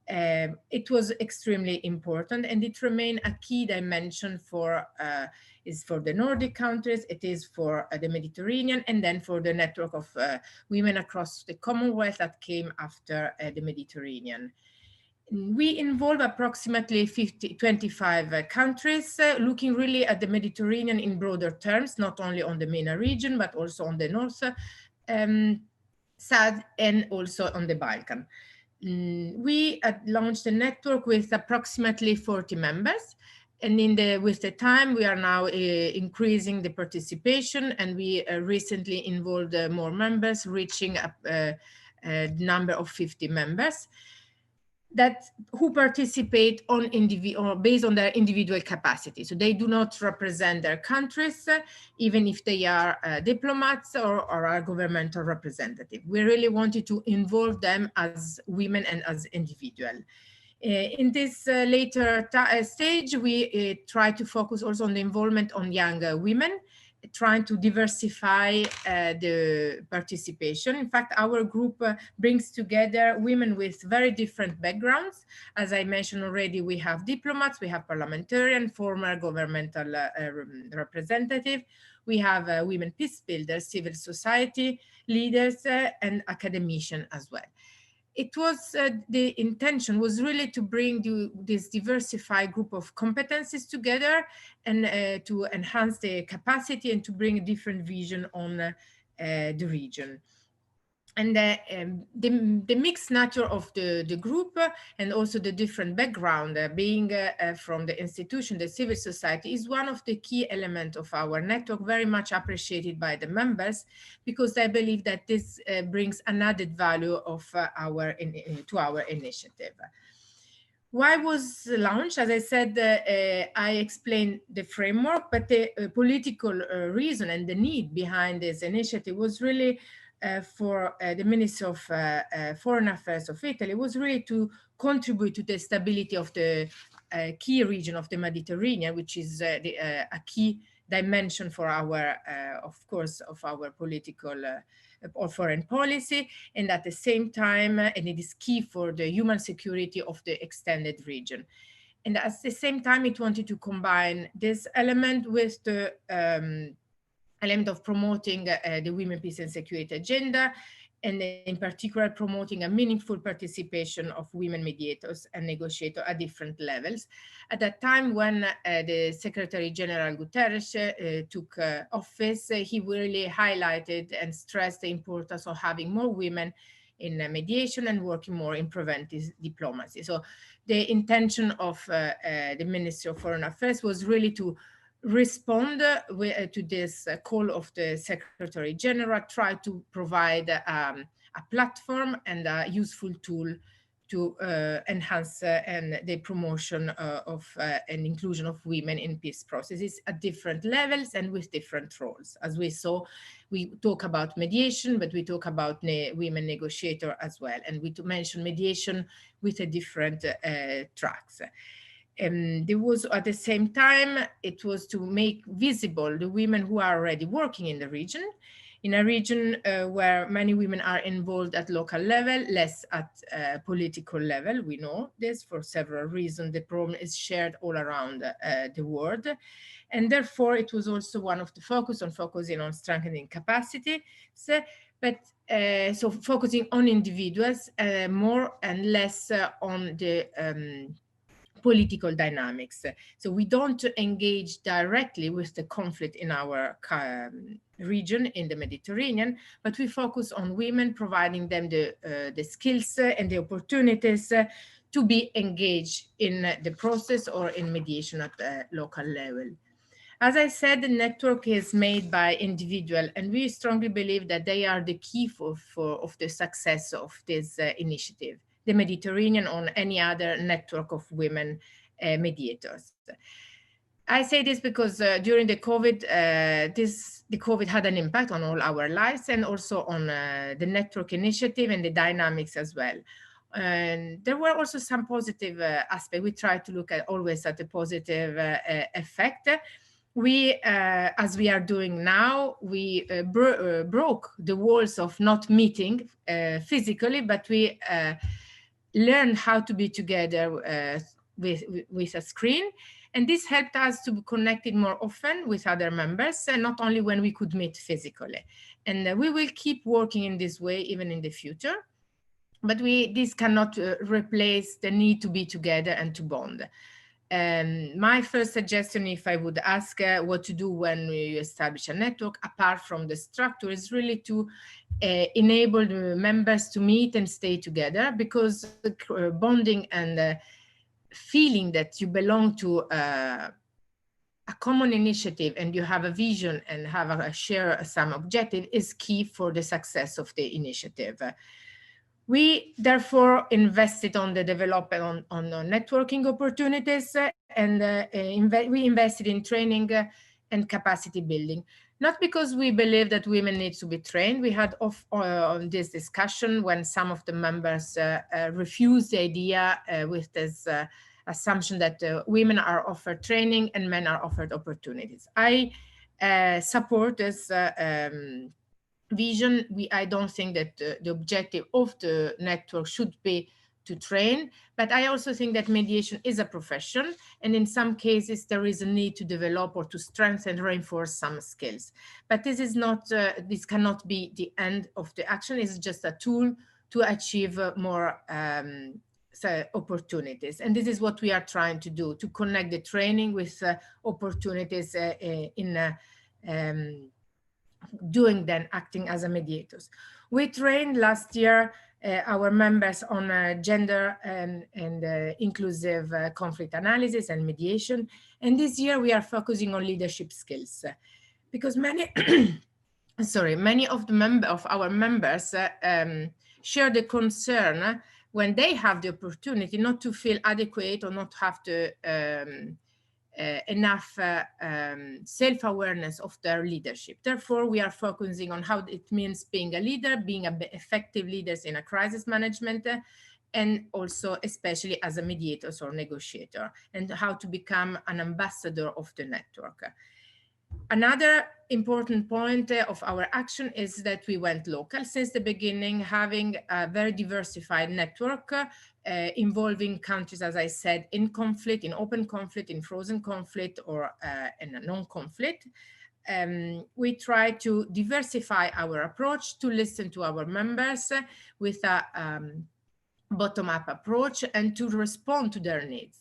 it was extremely important, and it remained a key dimension for the Nordic countries, it is for the Mediterranean, and then for the network of women across the Commonwealth that came after the Mediterranean. We involve approximately 25 countries, looking really at the Mediterranean in broader terms, not only on the MENA region, but also on the North, South, and also on the Balkan. We launched a network with approximately 40 members. And with the time, we are now increasing the participation, and we recently involved more members, reaching a number of 50 members who participate based on their individual capacity. So they do not represent their countries, even if they are diplomats or are governmental representatives. We really wanted to involve them as women and as individuals. In this later stage, we try to focus also on the involvement on younger women. trying to diversify the participation. In fact, our group brings together women with very different backgrounds. As I mentioned already, we have diplomats, we have parliamentarian, former governmental representative, we have women peace builders, civil society leaders, and academicians as well. It was the intention was really to bring this diversified group of competencies together and to enhance the capacity and to bring a different vision on the region. And the mixed nature of the group and also the different background being from the institution, the civil society, is one of the key elements of our network, very much appreciated by the members, because I believe that this brings an added value of to our initiative. Why was launched? As I said, I explained the framework, but the political reason and the need behind this initiative was really for the Ministry of Foreign Affairs of Italy, was really to contribute to the stability of the key region of the Mediterranean, which is a key dimension for our, of course, of our political or foreign policy, and at the same time, and it is key for the human security of the extended region. And at the same time, it wanted to combine this element with the element of promoting the women, peace and security agenda, and in particular promoting a meaningful participation of women mediators and negotiators at different levels. At that time when the Secretary General Guterres took office, he really highlighted and stressed the importance of having more women in mediation and working more in preventive diplomacy. So the intention of the Ministry of Foreign Affairs was really to respond to this call of the Secretary General, try to provide a platform and a useful tool to enhance and the promotion of and inclusion of women in peace processes at different levels and with different roles. As we saw, we talk about mediation, but we talk about women negotiator as well. And we mention mediation with a different tracks. There was, at the same time, it was to make visible the women who are already working in the region, in a region where many women are involved at local level, less at political level. We know this for several reasons. The problem is shared all around the world. And therefore, it was also one of the focusing on strengthening capacity. So focusing on individuals more and less on the political dynamics. So we don't engage directly with the conflict in our region in the Mediterranean, but we focus on women, providing them the skills and the opportunities to be engaged in the process or in mediation at the local level. As I said, the network is made by individuals, and we strongly believe that they are the key of the success of this initiative, the Mediterranean or any other network of women mediators. I say this because during the COVID, the COVID had an impact on all our lives and also on the network initiative and the dynamics as well. And there were also some positive aspects. We try to look always at the positive effect. We, as we are doing now, we broke the walls of not meeting physically, but we learn how to be together with a screen. And this helped us to be connected more often with other members, and not only when we could meet physically. And we will keep working in this way even in the future. But this cannot replace the need to be together and to bond. My first suggestion, if I would ask what to do when we establish a network, apart from the structure, is really to enable the members to meet and stay together, because bonding and feeling that you belong to a common initiative and you have a vision and have share some objective is key for the success of the initiative. We therefore invested on the development on networking opportunities, and we invested in training and capacity building. Not because we believe that women need to be trained. We had on this discussion when some of the members refused the idea with this assumption that women are offered training and men are offered opportunities. I support this vision. I don't think that the objective of the network should be to train, but I also think that mediation is a profession, and in some cases there is a need to develop or to strengthen, reinforce some skills. But this is not, this cannot be the end of the action. It's just a tool to achieve more opportunities. And this is what we are trying to do, to connect the training with opportunities in doing then acting as a mediators. We trained last year our members on gender and inclusive conflict analysis and mediation. And this year we are focusing on leadership skills because many, many of our members share the concern when they have the opportunity not to feel adequate or not have to enough self-awareness of their leadership. Therefore, we are focusing on how it means being a leader, being effective leaders in a crisis management, and also especially as a mediator or negotiator, and how to become an ambassador of the network. Another important point of our action is that we went local since the beginning, having a very diversified network involving countries, as I said, in conflict, in open conflict, in frozen conflict, or in a non-conflict. We try to diversify our approach, to listen to our members with a bottom-up approach and to respond to their needs.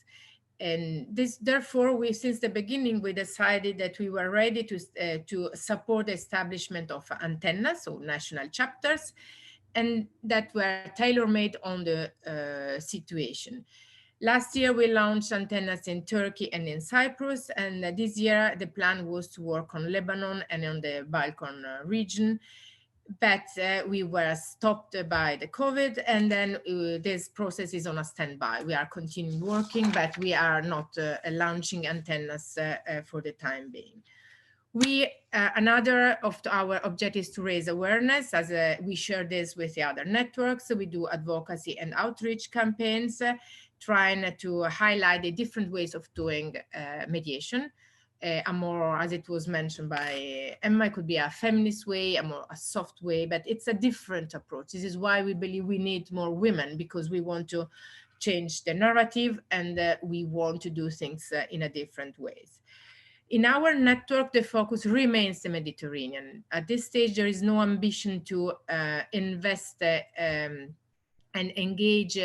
And this, therefore, since the beginning, we decided that we were ready to support the establishment of antennas, so national chapters, and that were tailor-made on the situation. Last year, we launched antennas in Turkey and in Cyprus, and this year the plan was to work on Lebanon and on the Balkan region. But we were stopped by the COVID, and then this process is on a standby. We are continuing working, but we are not launching antennas for the time being. Another of our objectives is to raise awareness, as we share this with the other networks. So we do advocacy and outreach campaigns, trying to highlight the different ways of doing mediation. A more, as it was mentioned by Emma, it could be a feminist way, a soft way, but it's a different approach. This is why we believe we need more women, because we want to change the narrative and we want to do things in a different ways. In our network, the focus remains the Mediterranean. At this stage, there is no ambition to invest and engage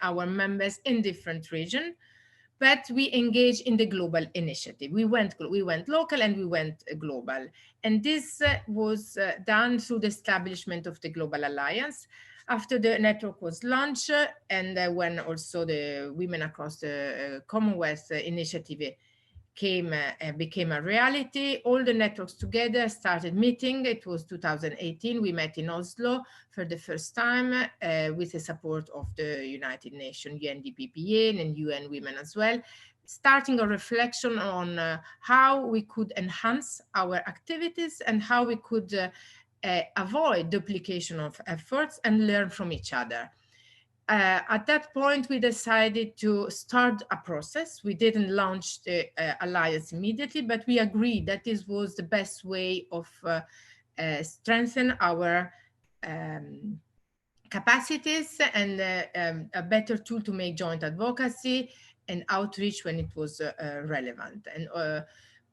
our members in different regions. But we engage in the global initiative. We went local and we went global. And this was done through the establishment of the Global Alliance. After the network was launched, and when also the Women Across the Commonwealth initiative became a reality, all the networks together started meeting. It was 2018. We met in Oslo for the first time with the support of the United Nations, UNDPPA, and UN Women as well, starting a reflection on how we could enhance our activities and how we could avoid duplication of efforts and learn from each other. At that point, we decided to start a process. We didn't launch the alliance immediately, but we agreed that this was the best way of strengthen our capacities and a better tool to make joint advocacy and outreach when it was relevant. And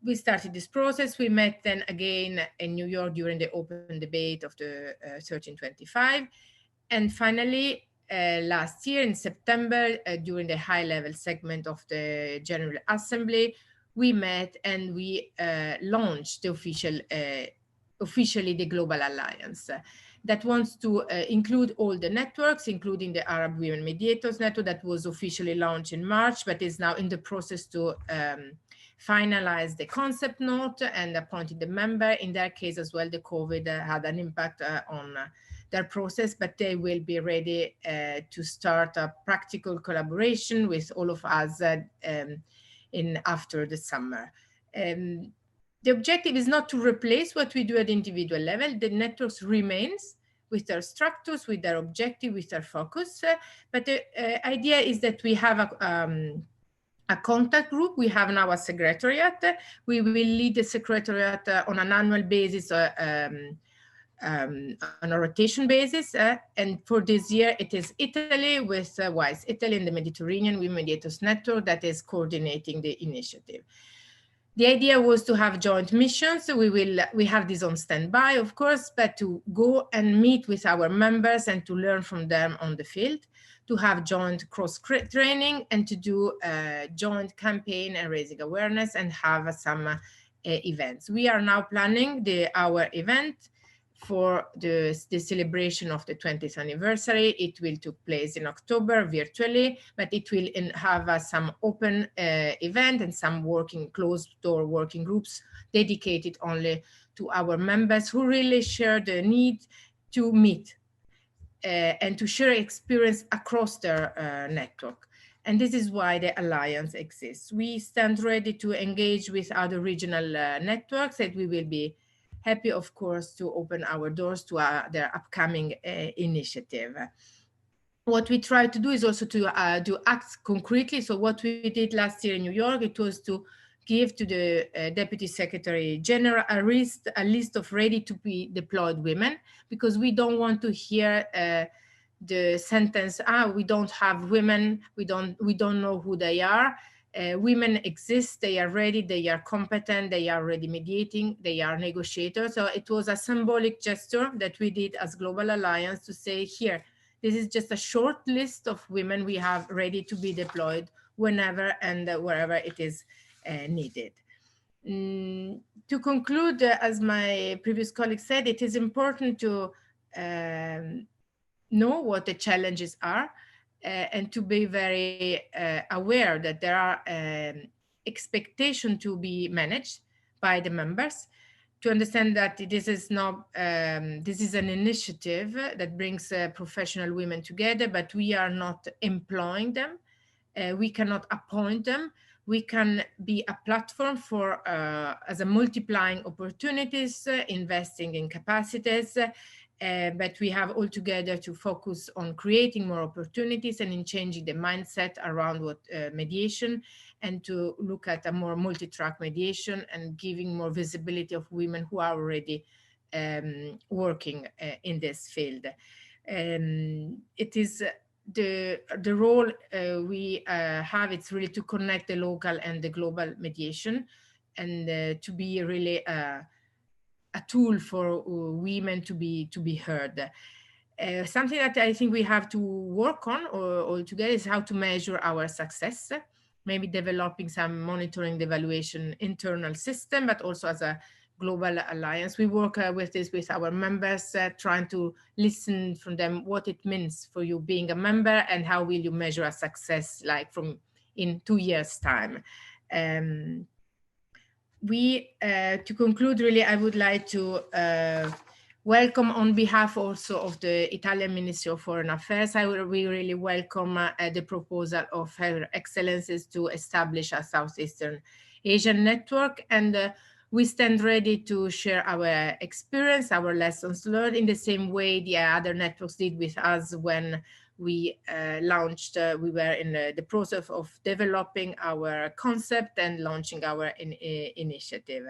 we started this process. We met then again in New York during the open debate of the 1325. And finally, last year in September, during the high-level segment of the General Assembly, we met and we launched the officially the Global Alliance that wants to include all the networks, including the Arab Women Mediators Network that was officially launched in March, but is now in the process to finalize the concept note and appointed the member. In their case as well, the COVID had an impact on their process, but they will be ready to start a practical collaboration with all of us after the summer. The objective is not to replace what we do at the individual level. The networks remains with their structures, with their objective, with their focus. But the idea is that we have a contact group. We have now a secretariat. We will lead the secretariat on an annual basis, on a rotation basis. And for this year, it is Italy with WISE, Italy and the Mediterranean Women Mediators Network that is coordinating the initiative. The idea was to have joint missions. So we have this on standby, of course, but to go and meet with our members and to learn from them on the field, to have joint cross training and to do a joint campaign and raising awareness and have some events. We are now planning our event for the celebration of the 20th anniversary. It will take place in October virtually, but it will have some open event and some closed door working groups dedicated only to our members who really share the need to meet and to share experience across their network. And this is why the Alliance exists. We stand ready to engage with other regional networks, and we will be happy, of course, to open our doors to their upcoming initiative. What we try to do is also to do acts concretely. So what we did last year in New York, it was to give to the Deputy Secretary General a list of ready to be deployed women, because we don't want to hear the sentence, we don't have women, we don't know who they are. Women exist, they are ready, they are competent, they are already mediating, they are negotiators. So it was a symbolic gesture that we did as Global Alliance to say, here, this is just a short list of women we have ready to be deployed whenever and wherever it is needed. To conclude, as my previous colleague said, it is important to know what the challenges are and to be very aware that there are expectations to be managed by the members, to understand that this is not this is an initiative that brings professional women together, but we are not employing them. We cannot appoint them. We can be a platform for as a multiplying opportunities, investing in capacities, but we have altogether to focus on creating more opportunities and in changing the mindset around what mediation, and to look at a more multi-track mediation and giving more visibility of women who are already working in this field. It is the role we have, it's really to connect the local and the global mediation, and to be really a tool for women to be heard. Something that I think we have to work on all together is how to measure our success, maybe developing some monitoring, evaluation, internal system, but also as a global alliance. We work with this with our members, trying to listen from them what it means for you being a member and how will you measure a success like from in 2 years' time. To conclude, really, I would like to welcome on behalf also of the Italian Ministry of Foreign Affairs. We really welcome the proposal of Her Excellencies to establish a Southeastern Asian network, and we stand ready to share our experience, our lessons learned in the same way the other networks did with us when we launched, we were in the process of developing our concept and launching our initiative.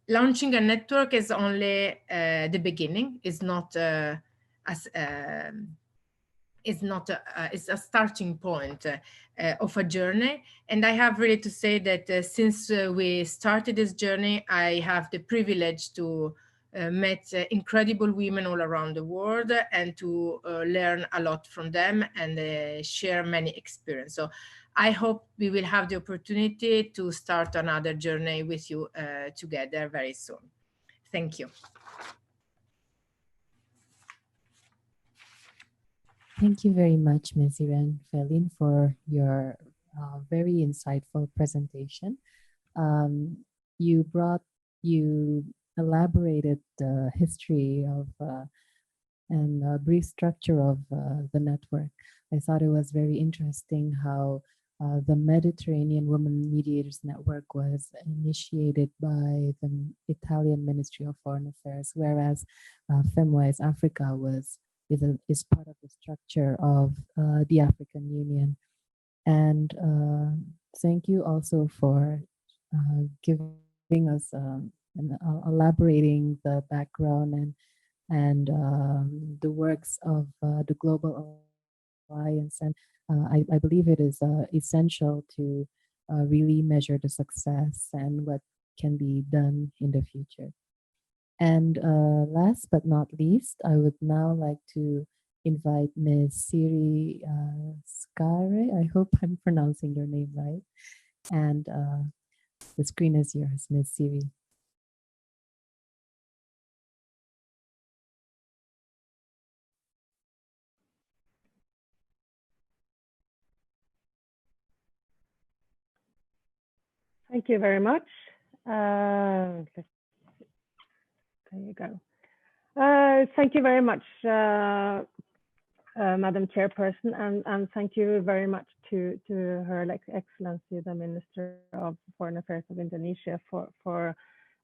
Launching a network is only the beginning. It's not it's a starting point of a journey. And I have really to say that since we started this journey, I have the privilege to met incredible women all around the world and to learn a lot from them and share many experiences. So I hope we will have the opportunity to start another journey with you together very soon. Thank you. Thank you very much, Ms. Irene Felin, for your very insightful presentation. You elaborated the history of and brief structure of the network. I thought it was very interesting how the Mediterranean Women Mediators Network was initiated by the Italian Ministry of Foreign Affairs, whereas FemWise Africa is part of the structure of the African Union. And thank you also for giving us and elaborating the background and the works of the Global Alliance. And I believe it is essential to really measure the success and what can be done in the future. And last but not least, I would now like to invite Ms. Siri Skare. I hope I'm pronouncing your name right. And the screen is yours, Ms. Siri. Thank you very much. There you go. Thank you very much, Madam Chairperson, and thank you very much to Her Excellency, the Minister of Foreign Affairs of Indonesia, for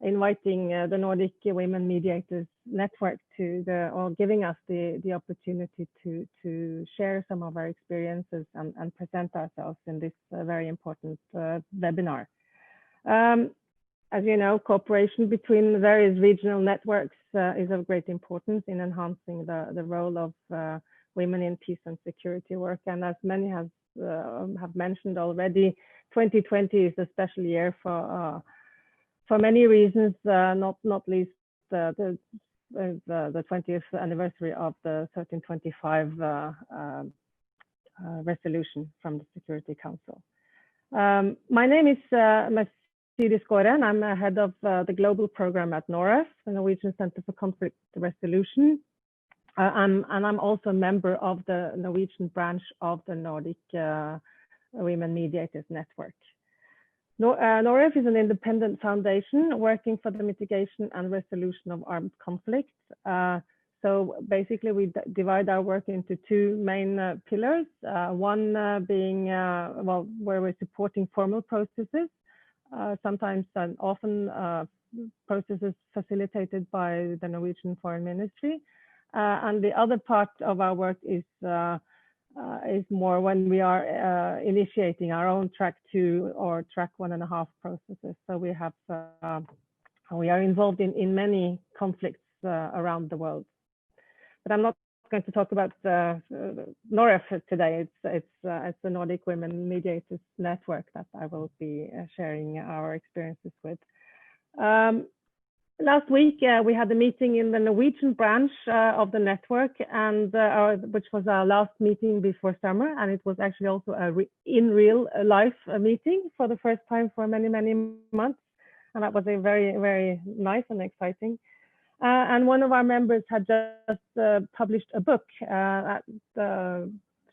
inviting the Nordic Women Mediators Network or giving us the opportunity to share some of our experiences and present ourselves in this very important webinar. As you know, cooperation between various regional networks is of great importance in enhancing the role of women in peace and security work. And as many have mentioned already, 2020 is a special year for many reasons, not least the 20th anniversary of the 1325 resolution from the Security Council. My name is Siri Skare, and I'm head of the global program at NORAF, the Norwegian Center for Conflict Resolution. And I'm also a member of the Norwegian branch of the Nordic Women Mediators Network. NORAF is an independent foundation working for the mitigation and resolution of armed conflicts. So basically, we divide our work into two main pillars. One being, where we're supporting formal processes, sometimes and often processes facilitated by the Norwegian Foreign Ministry. And the other part of our work is more when we are initiating our own track 2 or track 1.5 processes. So we are involved in many conflicts around the world. But I'm not going to talk about NORAF today. It's the Nordic Women Mediators Network that I will be sharing our experiences with. Last week, we had a meeting in the Norwegian branch of the network, and which was our last meeting before summer, and it was actually also in real life meeting for the first time for many months, and that was a very nice and exciting. And one of our members had just published a book.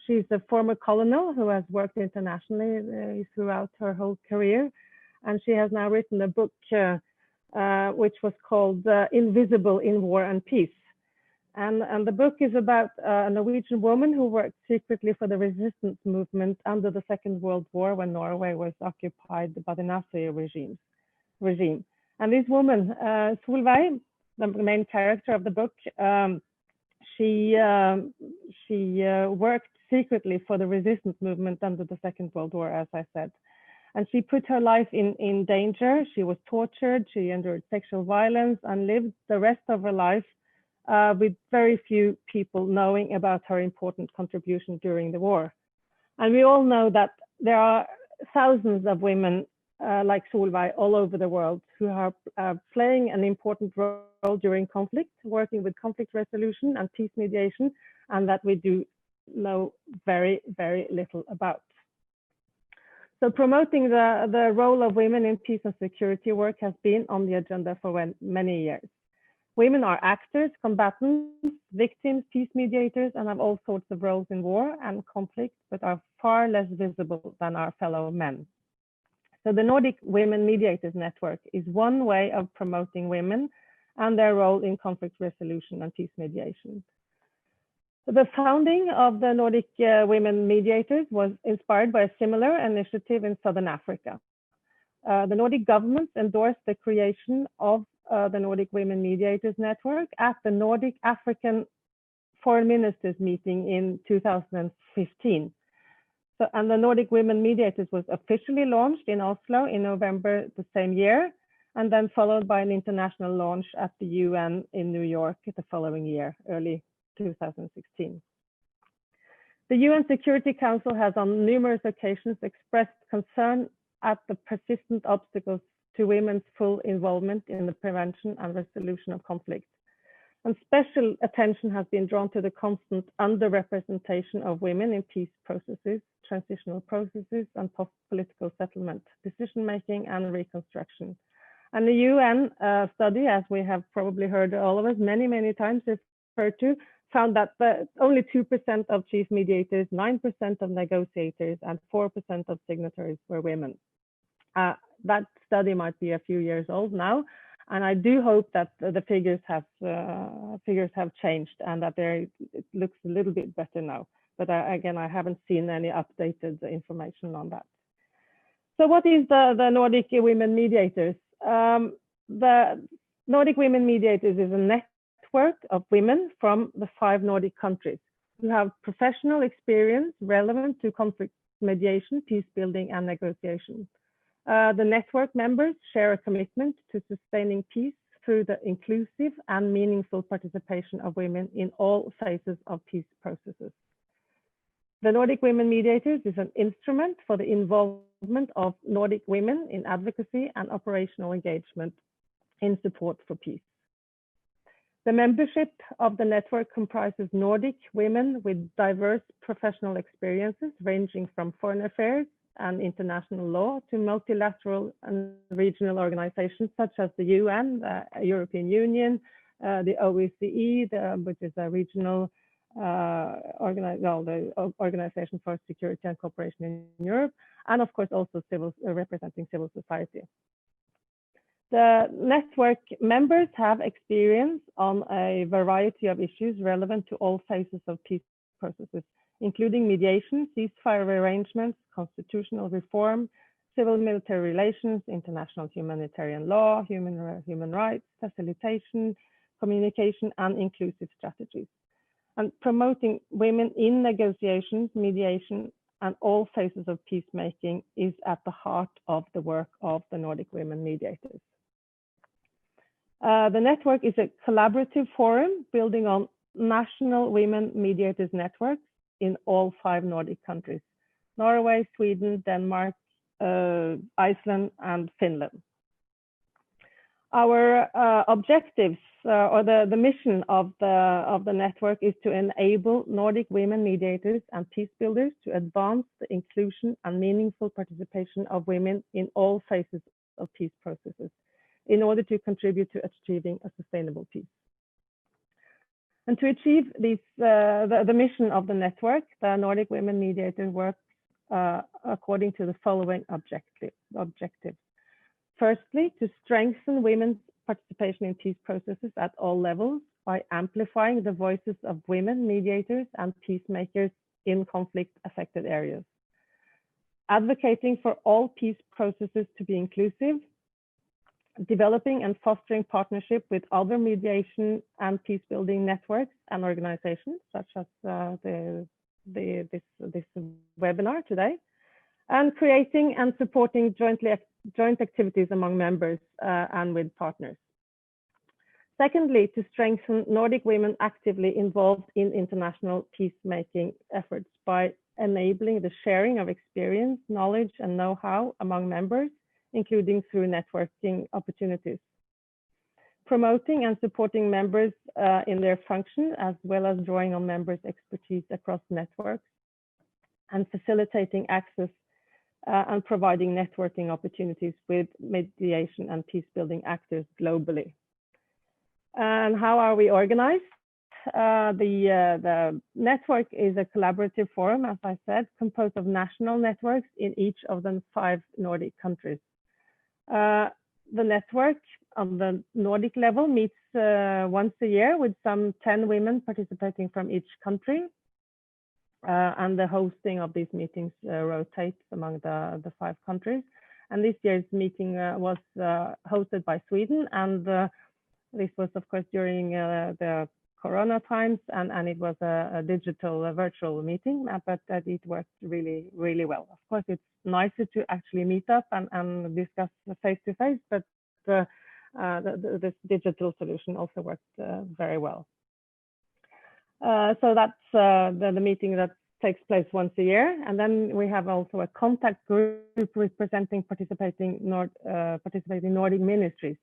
She's a former colonel who has worked internationally throughout her whole career, and she has now written a book which was called Invisible in War and Peace. And the book is about a Norwegian woman who worked secretly for the resistance movement under the Second World War when Norway was occupied by the Nazi regime. And this woman, Solveig, the main character of the book, she worked secretly for the resistance movement under the Second World War, as I said. And she put her life in danger. She was tortured, she endured sexual violence, and lived the rest of her life with very few people knowing about her important contribution during the war. And we all know that there are thousands of women like Solveig all over the world who are playing an important role during conflict, working with conflict resolution and peace mediation, and that we do know very little about. So promoting the role of women in peace and security work has been on the agenda for many years. Women are actors, combatants, victims, peace mediators, and have all sorts of roles in war and conflict, but are far less visible than our fellow men. So the Nordic Women Mediators Network is one way of promoting women and their role in conflict resolution and peace mediation. The founding of the Nordic Women Mediators was inspired by a similar initiative in Southern Africa. The Nordic governments endorsed the creation of the Nordic Women Mediators Network at the Nordic African Foreign Ministers meeting in 2015. So, and the Nordic Women Mediators was officially launched in Oslo in November the same year, and then followed by an international launch at the UN in New York the following year, early 2016. The UN Security Council has on numerous occasions expressed concern at the persistent obstacles to women's full involvement in the prevention and resolution of conflict. And special attention has been drawn to the constant underrepresentation of women in peace processes, transitional processes, and post-political settlement, decision-making, and reconstruction. And the UN study, as we have probably heard all of us many, many times referred to, found that only 2% of chief mediators, 9% of negotiators, and 4% of signatories were women. That study might be a few years old now, and I do hope that the figures have changed and that it looks a little bit better now. But again, I haven't seen any updated information on that. So what is the Nordic Women Mediators? The Nordic Women Mediators is a network of women from the 5 Nordic countries who have professional experience relevant to conflict mediation, peace building, and negotiation. The network members share a commitment to sustaining peace through the inclusive and meaningful participation of women in all phases of peace processes. The Nordic Women Mediators is an instrument for the involvement of Nordic women in advocacy and operational engagement in support for peace. The membership of the network comprises Nordic women with diverse professional experiences ranging from foreign affairs and international law to multilateral and regional organizations such as the UN, the European Union, the OSCE, which is a regional the Organization for Security and Cooperation in Europe, and of course also representing civil society. The network members have experience on a variety of issues relevant to all phases of peace processes, including mediation, ceasefire arrangements, constitutional reform, civil-military relations, international humanitarian law, human rights, facilitation, communication, and inclusive strategies. And promoting women in negotiations, mediation, and all phases of peacemaking is at the heart of the work of the Nordic Women Mediators. The network is a collaborative forum building on national women mediators networks in all 5 Nordic countries: Norway, Sweden, Denmark, Iceland, and Finland. Our objectives or the mission of the network is to enable Nordic women mediators and peace builders to advance the inclusion and meaningful participation of women in all phases of peace processes in order to contribute to achieving a sustainable peace. And to achieve these, the mission of the network, the Nordic Women Mediator works according to the following objectives. Firstly, to strengthen women's participation in peace processes at all levels by amplifying the voices of women mediators and peacemakers in conflict-affected areas. Advocating for all peace processes to be inclusive, developing and fostering partnership with other mediation and peace-building networks and organizations, such as this webinar today, and creating and supporting joint activities among members and with partners. Secondly, to strengthen Nordic women actively involved in international peacemaking efforts by enabling the sharing of experience, knowledge, and know-how among members, including through networking opportunities. Promoting and supporting members in their function, as well as drawing on members' expertise across networks, and facilitating access and providing networking opportunities with mediation and peace-building actors globally. And how are we organized? The network is a collaborative forum, as I said, composed of national networks in each of the 5 Nordic countries. The network on the Nordic level meets once a year with some 10 women participating from each country. And the hosting of these meetings rotates among the 5 countries. And this year's meeting was hosted by Sweden. And this was, of course, during the Corona times, and it was a digital, virtual meeting, but it worked really, really well. Of course, it's nicer to actually meet up and discuss face to face, but this digital solution also worked very well. So that's the meeting that takes place once a year, and then we have also a contact group representing participating Nordic ministries,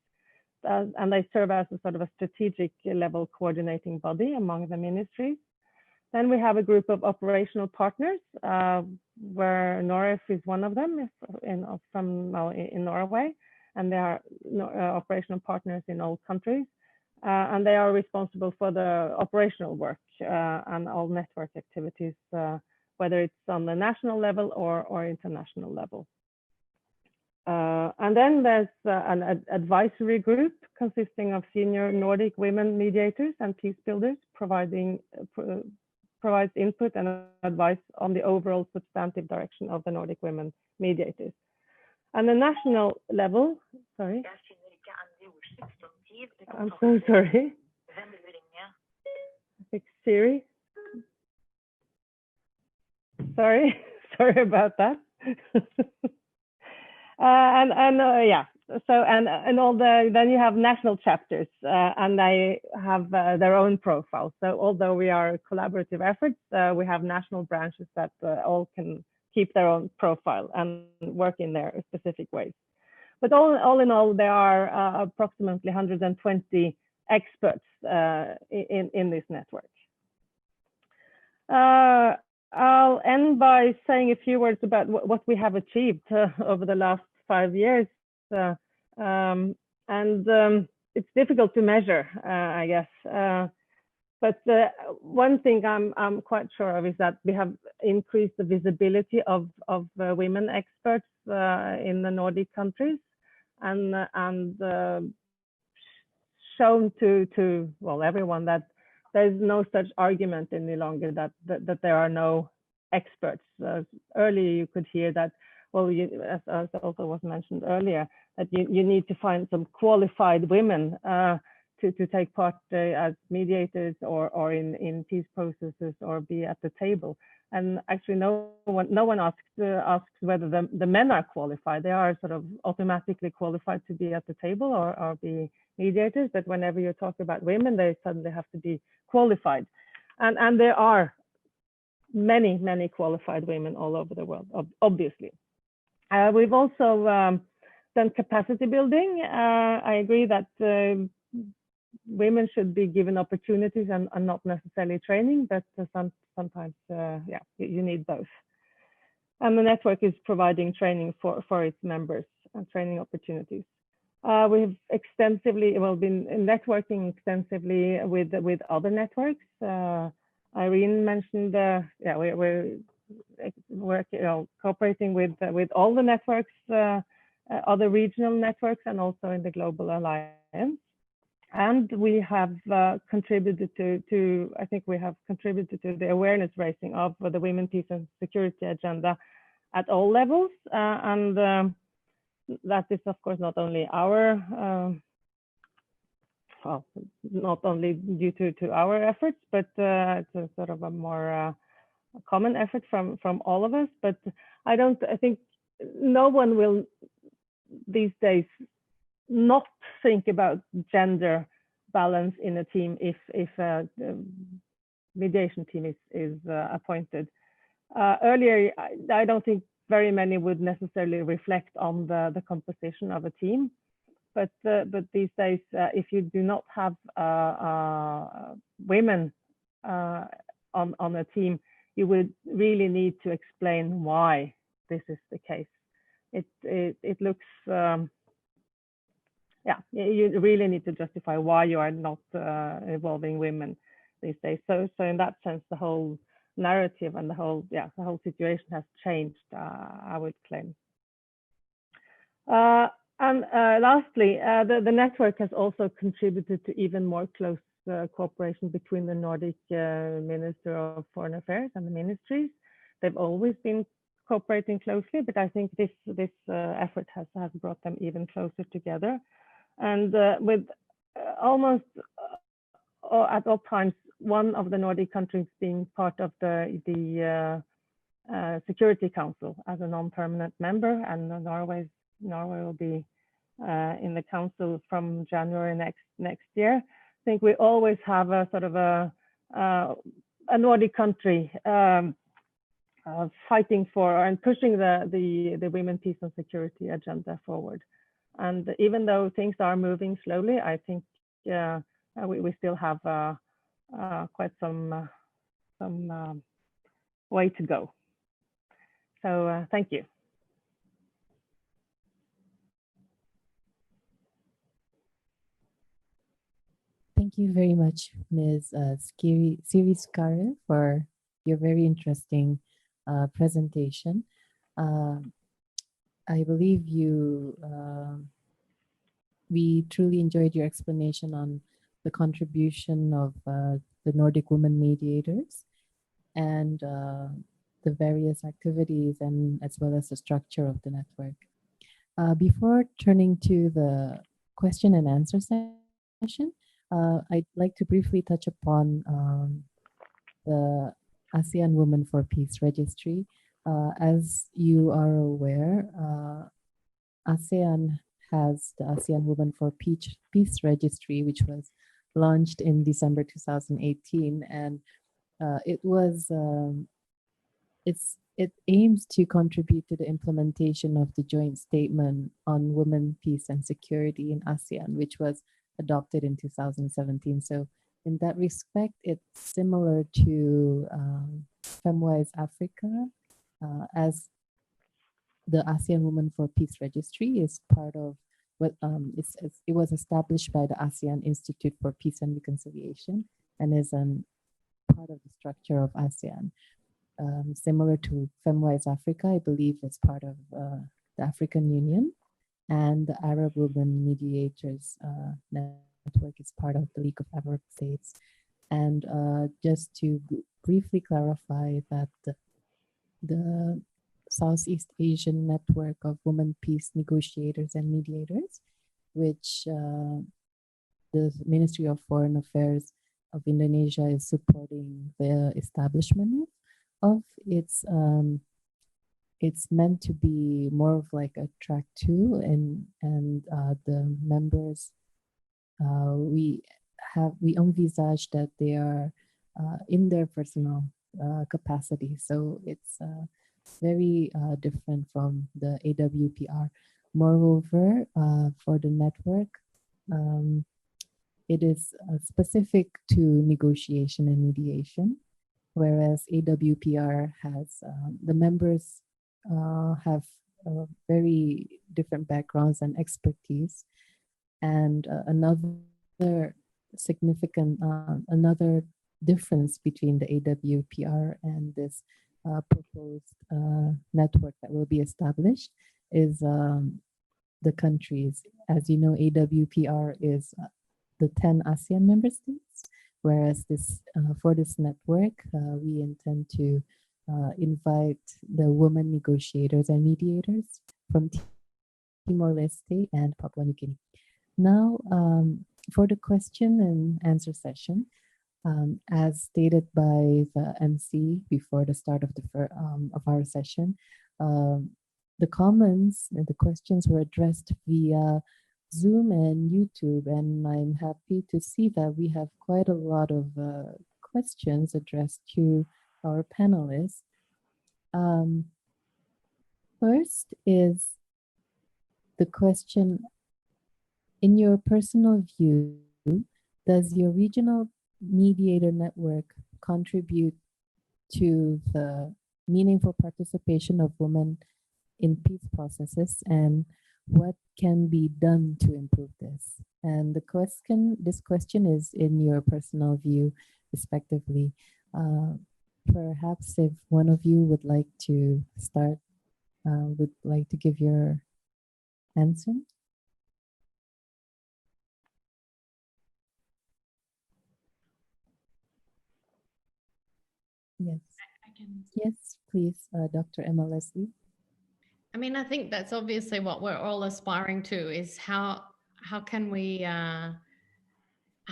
and they serve as a sort of a strategic level coordinating body among the ministries. Then we have a group of operational partners, where NOREF is one of them, in Norway, and they are operational partners in all countries. And they are responsible for the operational work and all network activities, whether it's on the national level or international level. And then there's an advisory group consisting of senior Nordic women mediators and peace builders, provides input and advice on the overall substantive direction of the Nordic women mediators. And the national level, sorry. I'm so sorry. Fix Siri. Sorry, sorry about that. Yeah. So and all then you have national chapters, and they have their own profile. So although we are collaborative efforts, we have national branches that all can keep their own profile and work in their specific ways. But all in all, there are approximately 120 experts in this network. I'll end by saying a few words about what we have achieved over the last 5 years. It's difficult to measure, I guess. But one thing I'm quite sure of is that we have increased the visibility of women experts in the Nordic countries, and shown to well, everyone that there's no such argument any longer that there are no experts. Earlier you could hear that, well, as also was mentioned earlier, that you need to find some qualified women to take part as mediators or in peace processes or be at the table. And actually no one asks whether the men are qualified. They are sort of automatically qualified to be at the table or be mediators, but whenever you talk about women, they suddenly have to be qualified. And there are many qualified women all over the world, obviously. We've also done capacity building. I agree that women should be given opportunities and not necessarily training, but sometimes, yeah, you need both. And the network is providing training for its members and training opportunities. We've extensively, well, been networking extensively with other networks. Irene mentioned, yeah, we're cooperating with all the networks, other regional networks, and also in the Global Alliance. And we have contributed to, I think we have contributed to the awareness raising of the Women, Peace and Security agenda at all levels. And that is, of course, not only our, well, not only due to our efforts, but it's a sort of a more common effort from all of us. But I think no one will these days not think about gender balance in a team if a mediation team is appointed. Earlier, I don't think very many would necessarily reflect on the composition of a team, but these days, if you do not have women on a team, you would really need to explain why this is the case. It looks, yeah, you really need to justify why you are not involving women these days. So in that sense, the whole narrative and the whole situation has changed, I would claim. And lastly, the network has also contributed to even more close cooperation between the Nordic Minister of Foreign Affairs and the ministries. They've always been cooperating closely, but I think this effort has brought them even closer together. And with almost at all times one of the Nordic countries being part of the Security Council as a non-permanent member, and Norway will be in the council from January next year. I think we always have a sort of a Nordic country fighting for and pushing the women, peace and security agenda forward. And even though things are moving slowly, I think we still have quite some way to go. So thank you. Thank you very much, Ms. Siri Skare, for your very interesting presentation. I believe we truly enjoyed your explanation on the contribution of the Nordic Women Mediators and the various activities, and as well as the structure of the network. Before turning to the question and answer session, I'd like to briefly touch upon the ASEAN Women for Peace Registry. As you are aware, ASEAN has the ASEAN Women for Peace Registry, which was launched in December 2018, and it aims to contribute to the implementation of the joint statement on women, peace, and security in ASEAN, which was adopted in 2017. So in that respect, it's similar to FemWise Africa, as the ASEAN Women for Peace Registry is part of what it was established by the ASEAN Institute for Peace and Reconciliation and is part of the structure of ASEAN. Similar to FemWise Africa, I believe it's part of the African Union, and the Arab Women Mediators Network is part of the League of Arab States. And just to briefly clarify that the Southeast Asian Network of Women Peace Negotiators and Mediators, which the Ministry of Foreign Affairs of Indonesia is supporting the establishment of. It's meant to be more of like a track 2, and the members we envisage that they are in their personal capacity. So it's very different from the AWPR. Moreover, for the network, it is specific to negotiation and mediation, whereas AWPR has the members have very different backgrounds and expertise. And another significant, another difference between the AWPR and this proposed network that will be established is the countries. As you know, AWPR is the 10 ASEAN member states, whereas this for this network, we intend to invite the women negotiators and mediators from Timor-Leste and Papua New Guinea. Now, for the question and answer session, as stated by the MC before the start of our session, the comments and the questions were addressed via Zoom and YouTube, and I'm happy to see that we have quite a lot of questions addressed to our panelists. First is the question: in your personal view, does your regional mediator network contribute to the meaningful participation of women in peace processes, and what can be done to improve this? And this question is in your personal view, respectively. Perhaps if one of you would like to start, would like to give your answer. Yes. Yes, please, Dr. Emma Leslie. I mean, I think that's obviously what we're all aspiring to, is how can we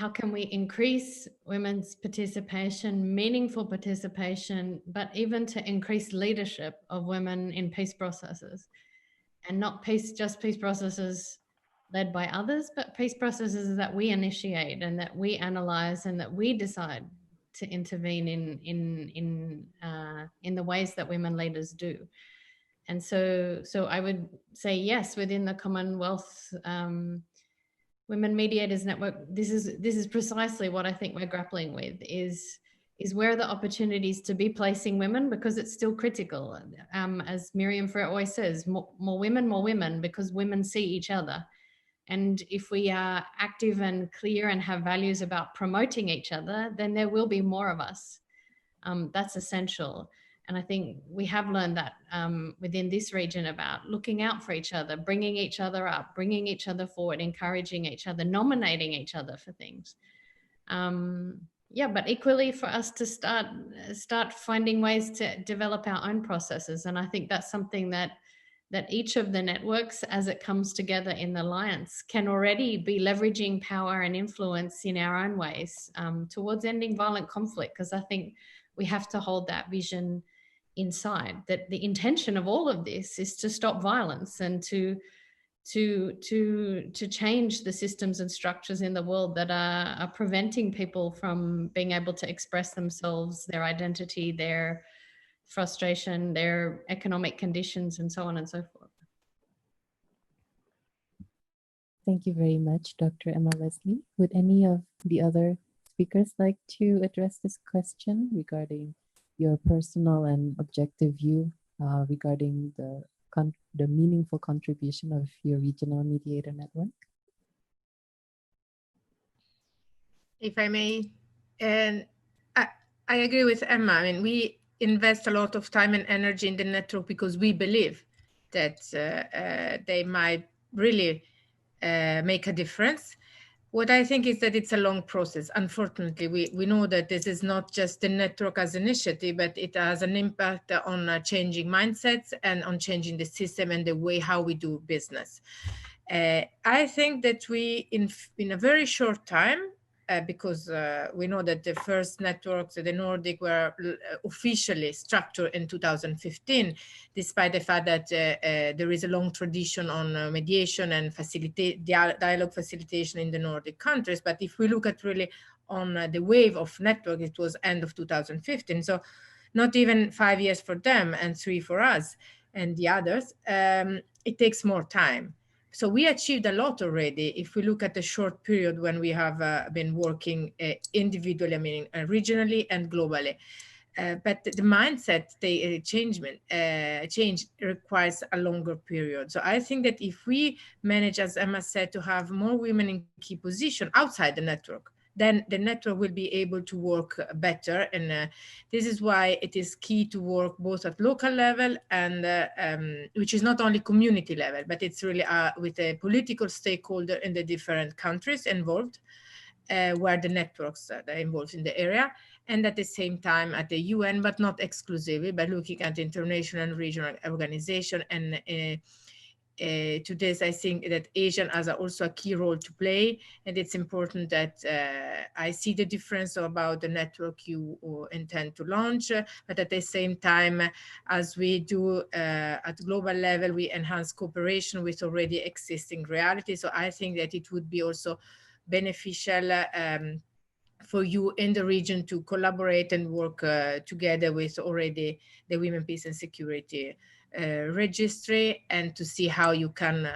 how can we increase women's participation, meaningful participation, but even to increase leadership of women in peace processes, and not just peace processes led by others, but peace processes that we initiate and that we analyze and that we decide to intervene in the ways that women leaders do. And so I would say yes, within the Commonwealth Women Mediators Network, this is precisely what I think we're grappling with, is where are the opportunities to be placing women, because it's still critical. As Miriam Frere always says, more women, because women see each other. And if we are active and clear and have values about promoting each other, then there will be more of us. That's essential. And I think we have learned that within this region about looking out for each other, bringing each other up, bringing each other forward, encouraging each other, nominating each other for things. Yeah, but equally for us to start finding ways to develop our own processes. And I think that's something that each of the networks, as it comes together in the alliance, can already be leveraging power and influence in our own ways towards ending violent conflict. Because I think we have to hold that vision inside, that the intention of all of this is to stop violence and to change the systems and structures in the world that are preventing people from being able to express themselves, their identity, their frustration, their economic conditions, and so on and so forth. Thank you very much, Dr. Emma Leslie. Would any of the other speakers like to address this question regarding your personal and objective view regarding the meaningful contribution of your regional mediator network? If I may, and I agree with Emma. I mean, we invest a lot of time and energy in the network because we believe that they might really make a difference. What I think is that it's a long process. Unfortunately, we know that this is not just the network as initiative, but it has an impact on changing mindsets and on changing the system and the way how we do business. I think that we, in a very short time, because we know that the first networks, the Nordic, were officially structured in 2015, despite the fact that there is a long tradition on mediation and dialogue facilitation in the Nordic countries. But if we look at really on the wave of network, it was end of 2015. So not even 5 years for them and 3 for us and the others. It takes more time. So we achieved a lot already if we look at the short period when we have been working individually, I mean, regionally and globally. But the mindset change requires a longer period. So I think that if we manage, as Emma said, to have more women in key position outside the network, then the network will be able to work better. And this is why it is key to work both at local level and which is not only community level, but it's really with a political stakeholder in the different countries involved, where the networks are involved in the area. And at the same time at the UN, but not exclusively, but looking at the international and regional organization. And to this, I think that ASEAN has also a key role to play. And it's important that I see the difference about the network you intend to launch, but at the same time, as we do at global level, we enhance cooperation with already existing reality. So I think that it would be also beneficial for you in the region to collaborate and work together with already the Women, Peace and Security registry, and to see how you can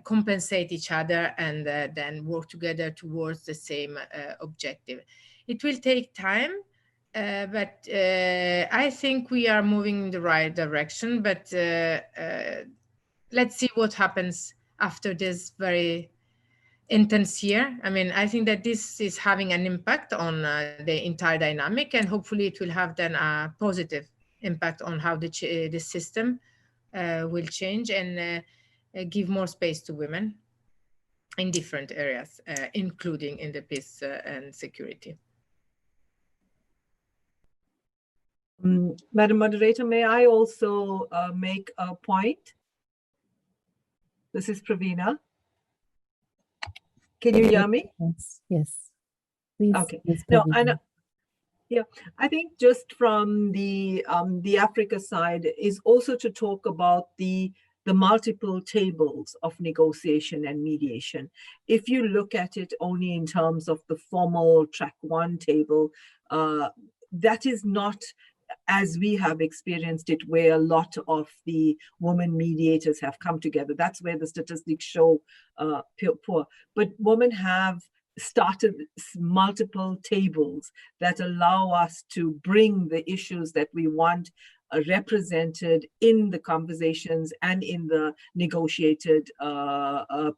compensate each other and then work together towards the same objective. It will take time, but I think we are moving in the right direction. But let's see what happens after this very intense year. I mean, I think that this is having an impact on the entire dynamic, and hopefully it will have then a positive impact on how the system will change and give more space to women in different areas, including in the peace and security. Madam Moderator, may I also make a point? This is Pravina. Can you hear me? Yes, yes. Please, Okay. Ms. No, Pravina. yeah, I think just from the Africa side is also to talk about the multiple tables of negotiation and mediation. If you look at it only in terms of the formal track one table, that is not as we have experienced it, where a lot of the women mediators have come together. That's where the statistics show poor. But women have started multiple tables that allow us to bring the issues that we want represented in the conversations and in the negotiated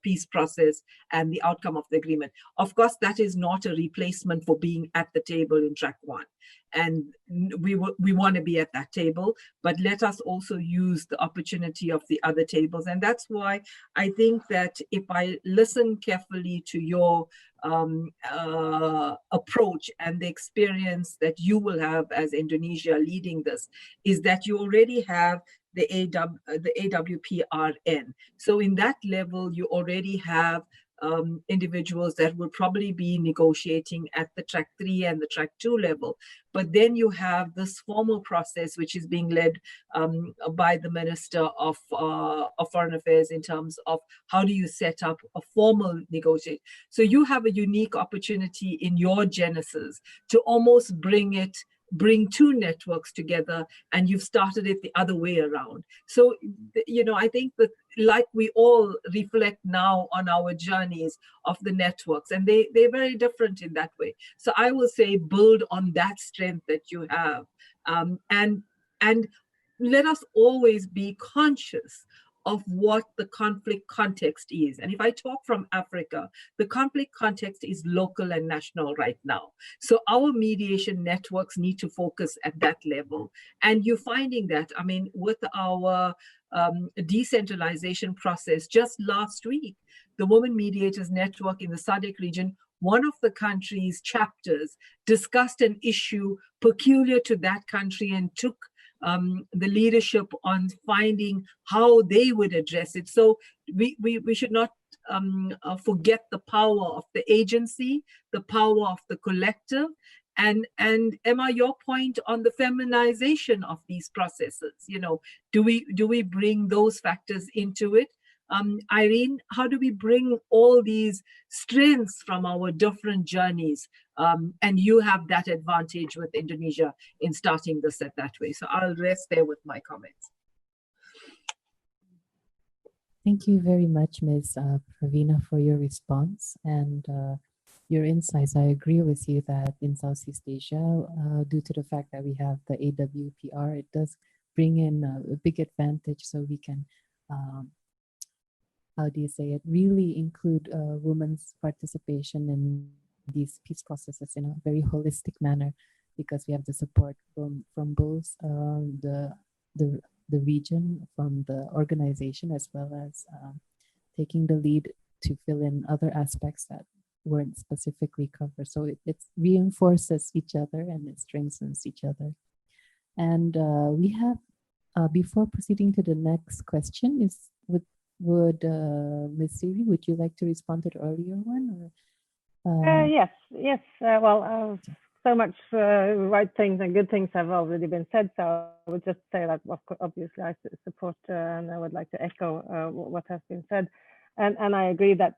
peace process and the outcome of the agreement. Of course, that is not a replacement for being at the table in track one. And we want to be at that table, but let us also use the opportunity of the other tables. And that's why I think that if I listen carefully to your approach and the experience that you will have as Indonesia leading this, is that you already have the AWPRN. So in that level, you already have individuals that will probably be negotiating at the track 3 and the track 2 level. But then you have this formal process, which is being led by the Minister of Foreign Affairs in terms of how do you set up a formal negotiation. So you have a unique opportunity in your genesis to almost bring two networks together, and you've started it the other way around. So, I think that like we all reflect now on our journeys of the networks, and they're very different in that way. So I will say build on that strength that you have, and let us always be conscious of what the conflict context is. And if I talk from Africa, the conflict context is local and national right now. So our mediation networks need to focus at that level. And you're finding that, with our decentralization process just last week, the Women Mediators Network in the SADC region, one of the country's chapters discussed an issue peculiar to that country and took the leadership on finding how they would address it. So we should not forget the power of the agency, the power of the collective, and Emma, your point on the feminization of these processes. Do we bring those factors into it? Irene, how do we bring all these strengths from our different journeys? And you have that advantage with Indonesia in starting this at that way. So I'll rest there with my comments. Thank you very much, Ms. Pravina, for your response and your insights. I agree with you that in Southeast Asia, due to the fact that we have the AWPR, it does bring in a big advantage, so we can how do you say it, really include women's participation in these peace processes in a very holistic manner, because we have the support from both the region, from the organization, as well as taking the lead to fill in other aspects that weren't specifically covered. So it reinforces each other and it strengthens each other. And we have, before proceeding to the next question, would Ms. Siri, would you like to respond to the earlier one? Or, yes. Well, so much right things and good things have already been said. So I would just say that, obviously, I support and I would like to echo what has been said. And I agree that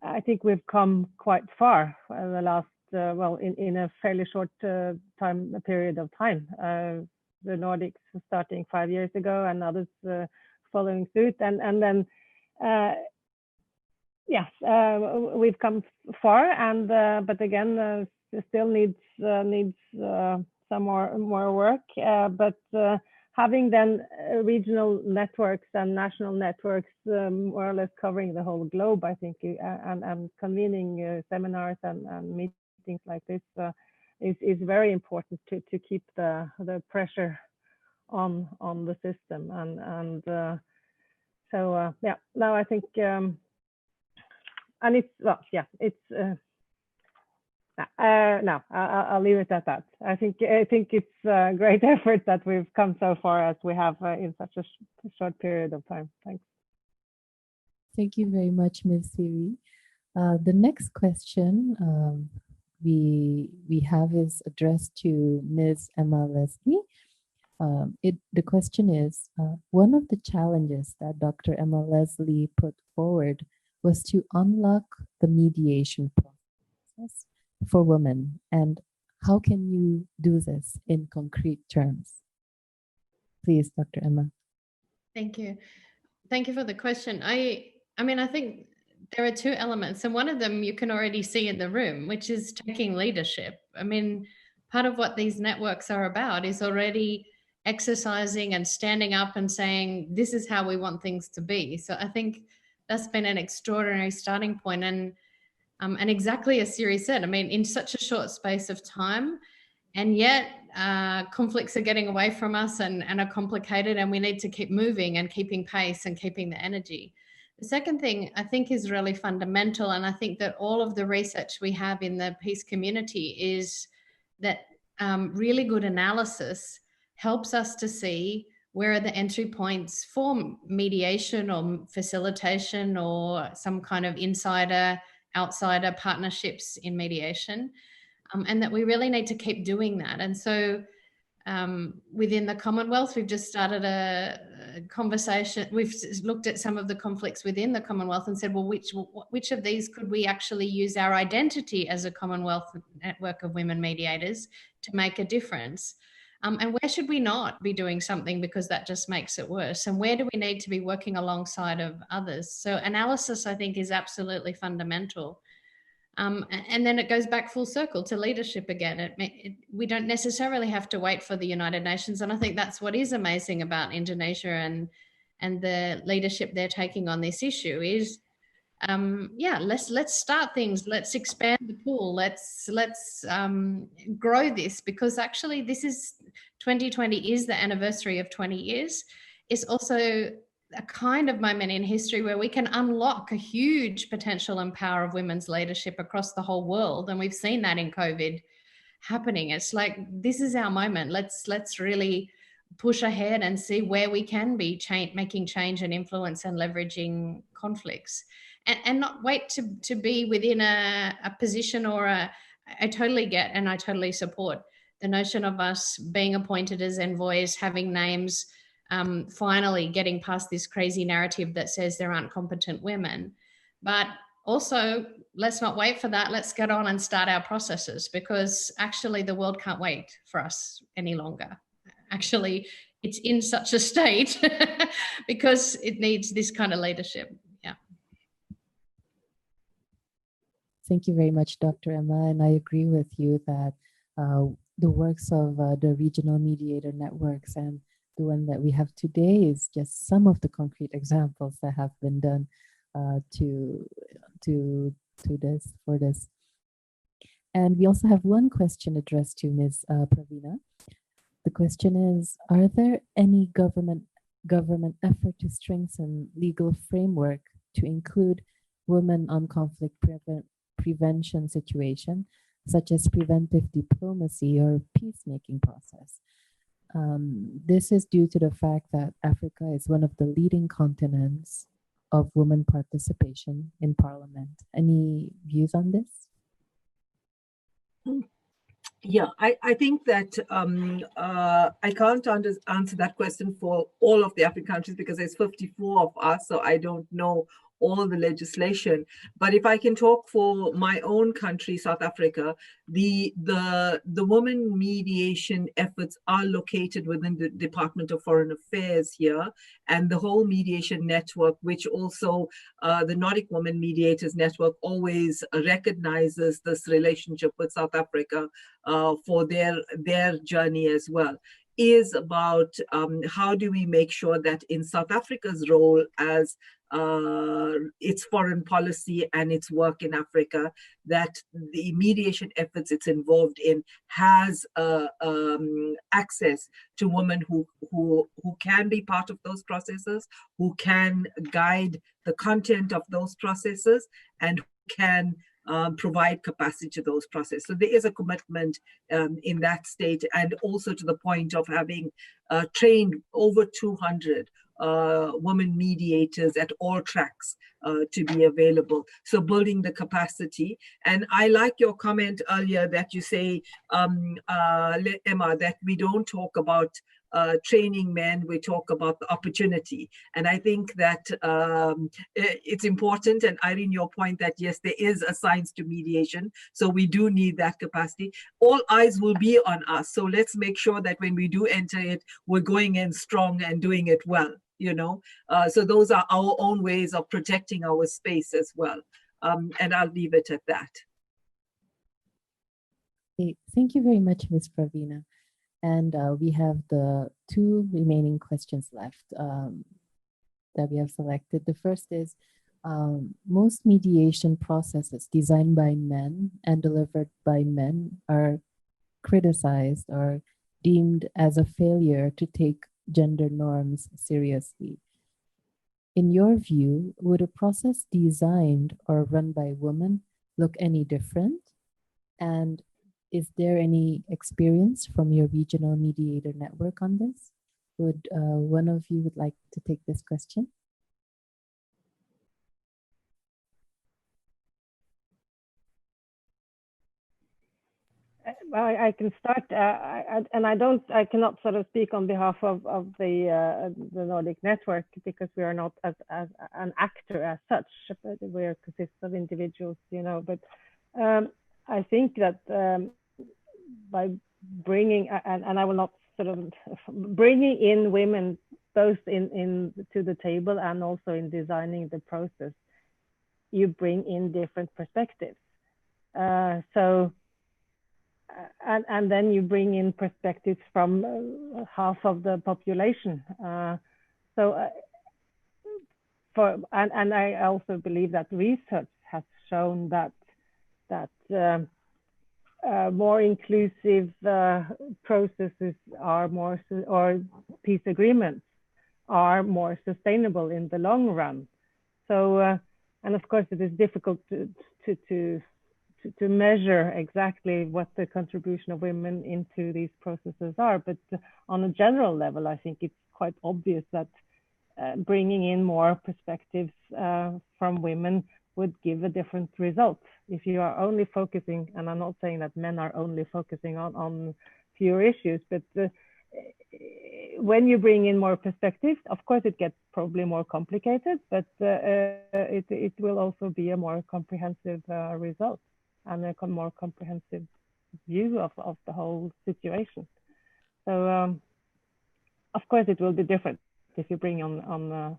I think we've come quite far in the last, in a fairly short period of time. The Nordics starting 5 years ago and others following suit, and then yes, we've come far, and but again, still needs some more work. But having then regional networks and national networks more or less covering the whole globe, I think, and convening seminars and meetings like this is very important to keep the pressure on the system, and so yeah, now I think and it's no, I'll leave it at that. I think it's a great effort that we've come so far as we have in such a short period of time. Thanks. Thank you very much, Ms. Siri. The next question we have is addressed to Ms. Emma Leslie. The question is, one of the challenges that Dr. Emma Leslie put forward was to unlock the mediation process for women. And how can you do this in concrete terms? Please, Dr. Emma. Thank you. Thank you for the question. I mean, I think there are two elements, and one of them you can already see in the room, which is taking leadership. I mean, part of what these networks are about is already exercising and standing up and saying, this is how we want things to be. So I think that's been an extraordinary starting point. And exactly as Siri said, I mean, in such a short space of time, and yet conflicts are getting away from us and are complicated, and we need to keep moving and keeping pace and keeping the energy. The second thing I think is really fundamental, and I think that all of the research we have in the peace community is that really good analysis helps us to see where are the entry points for mediation or facilitation or some kind of insider-outsider partnerships in mediation. And that we really need to keep doing that. And so within the Commonwealth, we've just started a conversation. We've looked at some of the conflicts within the Commonwealth and said, well, which of these could we actually use our identity as a Commonwealth network of women mediators to make a difference? And where should we not be doing something because that just makes it worse? And where do we need to be working alongside of others? So analysis, I think, is absolutely fundamental. And then it goes back full circle to leadership again. We don't necessarily have to wait for the United Nations. And I think that's what is amazing about Indonesia and the leadership they're taking on this issue is, yeah, let's start things. Let's expand the pool. Let's grow this, because actually this is 2020 is the anniversary of 20 years. It's also a kind of moment in history where we can unlock a huge potential and power of women's leadership across the whole world. And we've seen that in COVID happening. It's like, this is our moment. Let's really push ahead and see where we can be making change and influence and leveraging conflicts, and not wait to be within a position or I totally get and I totally support the notion of us being appointed as envoys, having names, finally getting past this crazy narrative that says there aren't competent women. But also, let's not wait for that. Let's get on and start our processes, because actually the world can't wait for us any longer. Actually, it's in such a state because it needs this kind of leadership. Yeah. Thank you very much, Dr. Emma. And I agree with you that the works of the regional mediator networks and the one that we have today is just some of the concrete examples that have been done for this. And we also have one question addressed to Ms. Pravina. The question is, are there any government effort to strengthen legal framework to include women on conflict prevention situation, such as preventive diplomacy or peacemaking process? This is due to the fact that Africa is one of the leading continents of women participation in parliament. Any views on this? Yeah, I think that I can't answer that question for all of the African countries because there's 54 of us, so I don't know all the legislation. But if I can talk for my own country, South Africa, the women mediation efforts are located within the Department of Foreign Affairs here, and the whole mediation network, which also the Nordic Women Mediators Network always recognizes this relationship with South Africa for their journey as well, is about how do we make sure that in South Africa's role as its foreign policy and its work in Africa, that the mediation efforts it's involved in has access to women who can be part of those processes, who can guide the content of those processes, and who can provide capacity to those processes. So there is a commitment in that state, and also to the point of having trained over 200 women mediators at all tracks to be available. So building the capacity. And I like your comment earlier that you say, Emma, that we don't talk about training men, we talk about the opportunity. And I think that it's important, and Irene, your point that yes, there is a science to mediation, so we do need that capacity. All eyes will be on us, so let's make sure that when we do enter it, we're going in strong and doing it well, you know. So those are our own ways of protecting our space as well. And I'll leave it at that. Okay, thank you very much, Ms. Pravina. And we have the 2 remaining questions left that we have selected. The first is, most mediation processes designed by men and delivered by men are criticized or deemed as a failure to take gender norms seriously. In your view, would a process designed or run by women look any different? And is there any experience from your regional mediator network on this? Would one of you would like to take this question? I can start, and I cannot sort of speak on behalf of the Nordic network because we are not as an actor as such. But we consist of individuals, you know. But I think that by bringing, and I will not sort of bringing in women both in to the table and also in designing the process, you bring in different perspectives. And then you bring in perspectives from half of the population. And I also believe that research has shown that more inclusive processes are more, or peace agreements are more sustainable in the long run. So, and of course, it is difficult to measure exactly what the contribution of women into these processes are. But on a general level, I think it's quite obvious that bringing in more perspectives from women would give a different result. If you are only focusing, and I'm not saying that men are only focusing on fewer issues, but when you bring in more perspectives, of course it gets probably more complicated, but it will also be a more comprehensive result and a more comprehensive view of the whole situation. So of course it will be different if you bring on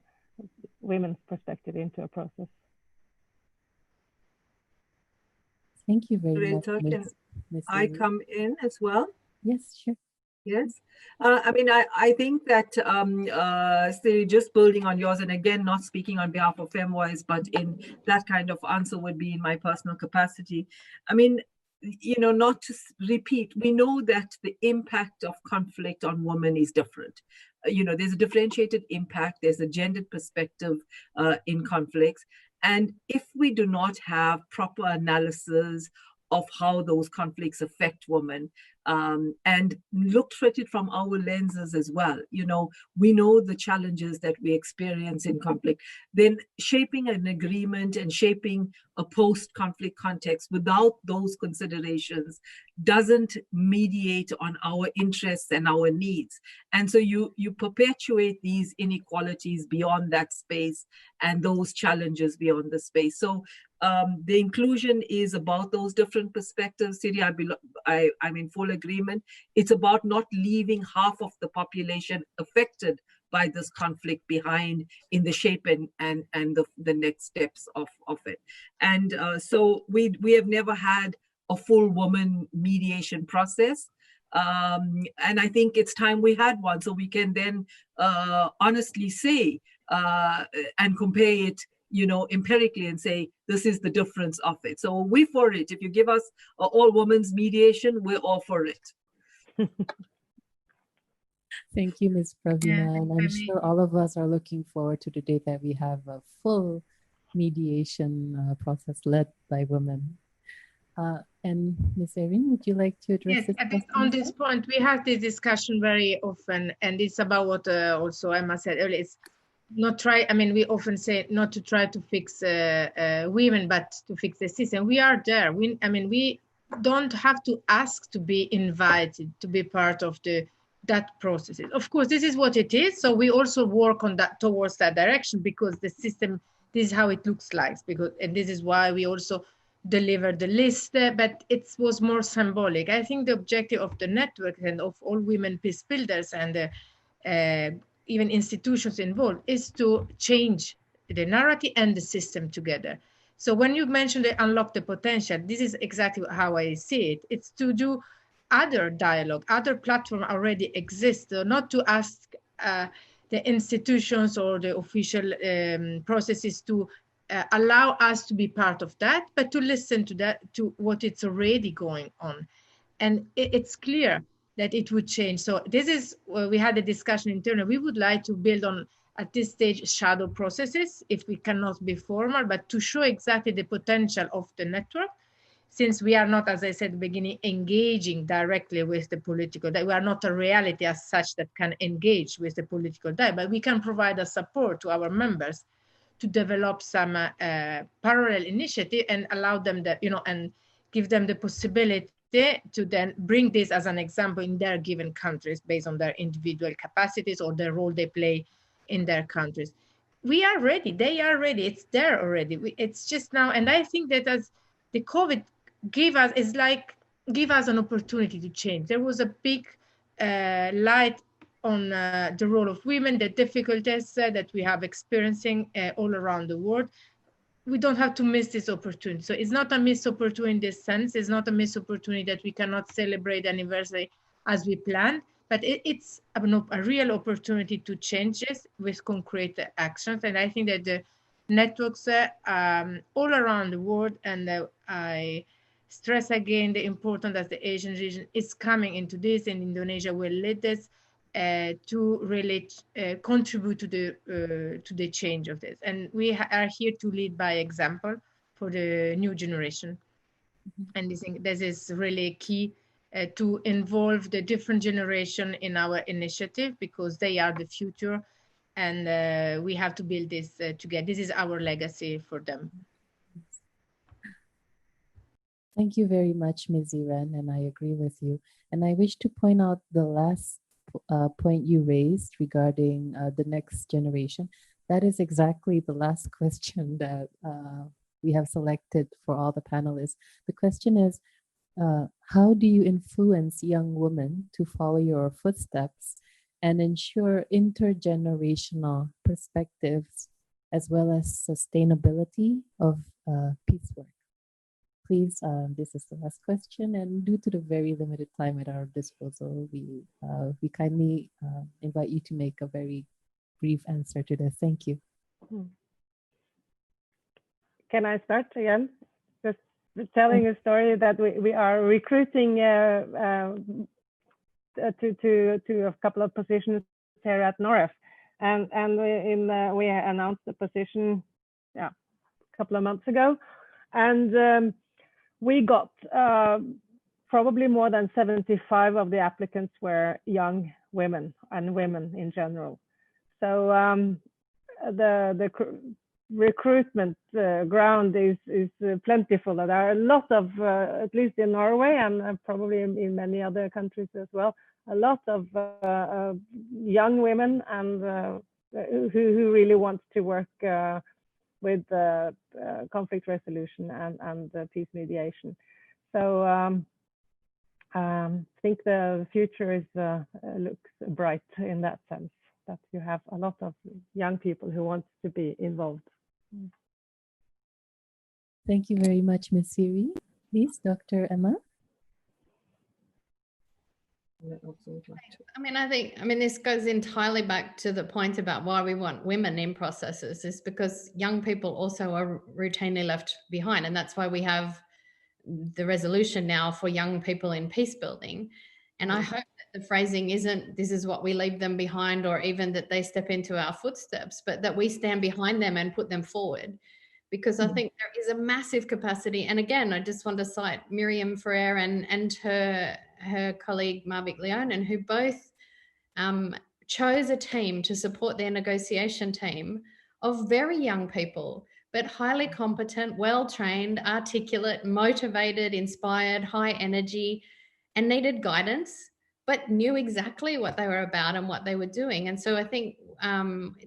women's perspective into a process. Thank you very much, Can Ms. I come in as well? Yes, sure. Yes. I mean, I think that Siri, just building on yours, and again, not speaking on behalf of FemWise, but in that kind of answer would be in my personal capacity. I mean, you know, not to repeat, we know that the impact of conflict on women is different. You know, there's a differentiated impact, there's a gendered perspective in conflicts. And if we do not have proper analysis of how those conflicts affect women, and looked at it from our lenses as well. You know, we know the challenges that we experience in conflict. Then shaping an agreement and shaping a post-conflict context without those considerations doesn't mediate on our interests and our needs. And so you perpetuate these inequalities beyond that space and those challenges beyond the space. So the inclusion is about those different perspectives. Siri, I'm in full agreement. It's about not leaving half of the population affected by this conflict behind in the shape and the next steps of it. And so we have never had a full woman mediation process. And I think it's time we had one, so we can then honestly say and compare it, you know, empirically and say, this is the difference of it. So we're for it. If you give us all women's mediation, we're all for it. Thank you, Ms. Pravina. And I'm sure all of us are looking forward to the day that we have a full mediation process led by women. And Ms. Erin, would you like to address Yes, this I think question? on this point, we have this discussion very often, and it's about what also Emma said earlier. It's not try, I mean, we often say not to try to fix women, but to fix the system. We are there. We don't have to ask to be invited to be part of that process. Of course, this is what it is. So we also work on that towards that direction, because the system, this is how it looks like, and this is why we also deliver the list, but it was more symbolic. I think the objective of the network and of all women peace builders and even institutions involved is to change the narrative and the system together. So when you mentioned the unlock the potential, this is exactly how I see it. It's to do other dialogue, other platform already exist, not to ask the institutions or the official processes to allow us to be part of that, but to listen to that, to what it's already going on. And it's clear that it would change. So this is where we had a discussion internally. We would like to build on, at this stage, shadow processes, if we cannot be formal, but to show exactly the potential of the network, since we are not, as I said at the beginning, engaging directly with the political, that we are not a reality as such that can engage with the political dialogue, but we can provide a support to our members to develop some parallel initiative and allow them that, and give them the possibility to then bring this as an example in their given countries based on their individual capacities or the role they play in their countries. We are ready, they are ready, it's there already. It's just now, and I think that as the COVID give us an opportunity to change. There was a big light on the role of women, the difficulties that we have experiencing all around the world. We don't have to miss this opportunity. So it's not a missed opportunity in this sense. It's not a missed opportunity that we cannot celebrate the anniversary as we planned, but it's a real opportunity to change this with concrete actions. And I think that the networks all around the world, and I stress again the importance that the Asian region is coming into this, and Indonesia will lead this to really contribute to the change of this. And we are here to lead by example for the new generation. And I think this is really key to involve the different generation in our initiative, because they are the future, and we have to build this together. This is our legacy for them. Thank you very much, Ms. Iran, and I agree with you. And I wish to point out the last point you raised regarding the next generation. That is exactly the last question that we have selected for all the panelists. The question is, how do you influence young women to follow your footsteps and ensure intergenerational perspectives as well as sustainability of peace work? Please, this is the last question, and due to the very limited time at our disposal, we kindly invite you to make a very brief answer to this. Thank you. Can I start again? Just telling a story that we are recruiting to a couple of positions here at NOREF, and we announced the position a couple of months ago, and we got probably more than 75 of the applicants were young women and women in general. So the recruitment ground is plentiful. There are a lot of, at least in Norway and probably in many other countries as well, a lot of young women and who really want to work with conflict resolution and peace mediation. So I think the future looks bright in that sense, that you have a lot of young people who want to be involved. Thank you very much, Ms. Siri. Please, Dr. Emma. I mean, this goes entirely back to the point about why we want women in processes, is because young people also are routinely left behind. And that's why we have the resolution now for young people in peace building. And I hope that the phrasing isn't, this is what we leave them behind, or even that they step into our footsteps, but that we stand behind them and put them forward. because I think there is a massive capacity. And again, I just want to cite Miriam Ferrer and her colleague Marvick Leonen, who both chose a team to support their negotiation team of very young people, but highly competent, well-trained, articulate, motivated, inspired, high energy, and needed guidance, but knew exactly what they were about and what they were doing. And so I think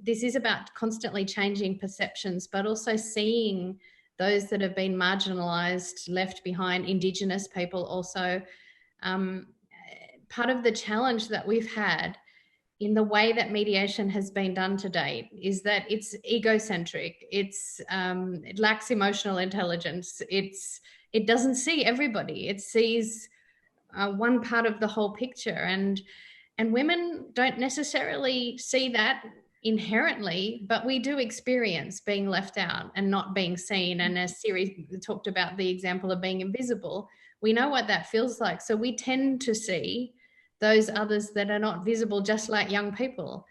this is about constantly changing perceptions, but also seeing those that have been marginalized, left behind, Indigenous people also. Part of the challenge that we've had in the way that mediation has been done to date is that it's egocentric, it lacks emotional intelligence, it doesn't see everybody, it sees one part of the whole picture, and women don't necessarily see that inherently, but we do experience being left out and not being seen. And as Siri talked about the example of being invisible, we know what that feels like. So we tend to see those others that are not visible, just like young people.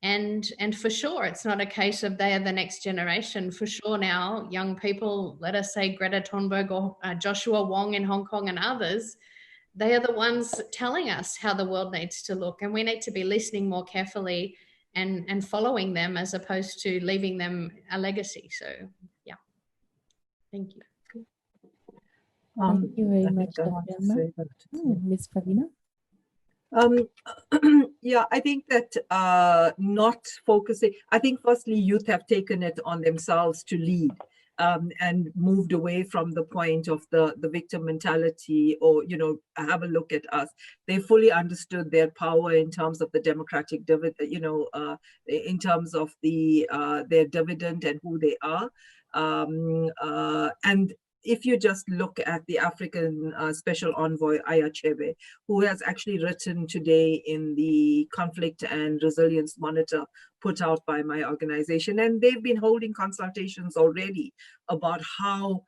And for sure, it's not a case of they are the next generation. For sure now, young people, let us say Greta Thunberg or Joshua Wong in Hong Kong and others, they are the ones telling us how the world needs to look, and we need to be listening more carefully and following them as opposed to leaving them a legacy. So yeah, thank you. Thank you very I much, think I Dr. want to Emma. say that. Ms. Pravina? Yeah, I think that not focusing, I think firstly, youth have taken it on themselves to lead and moved away from the point of the victim mentality or, you know, have a look at us. They fully understood their power in terms of the democratic dividend, you know, in terms of their dividend and who they are. And if you just look at the African Special Envoy, Aya Chebe, who has actually written today in the Conflict and Resilience Monitor put out by my organization, and they've been holding consultations already about how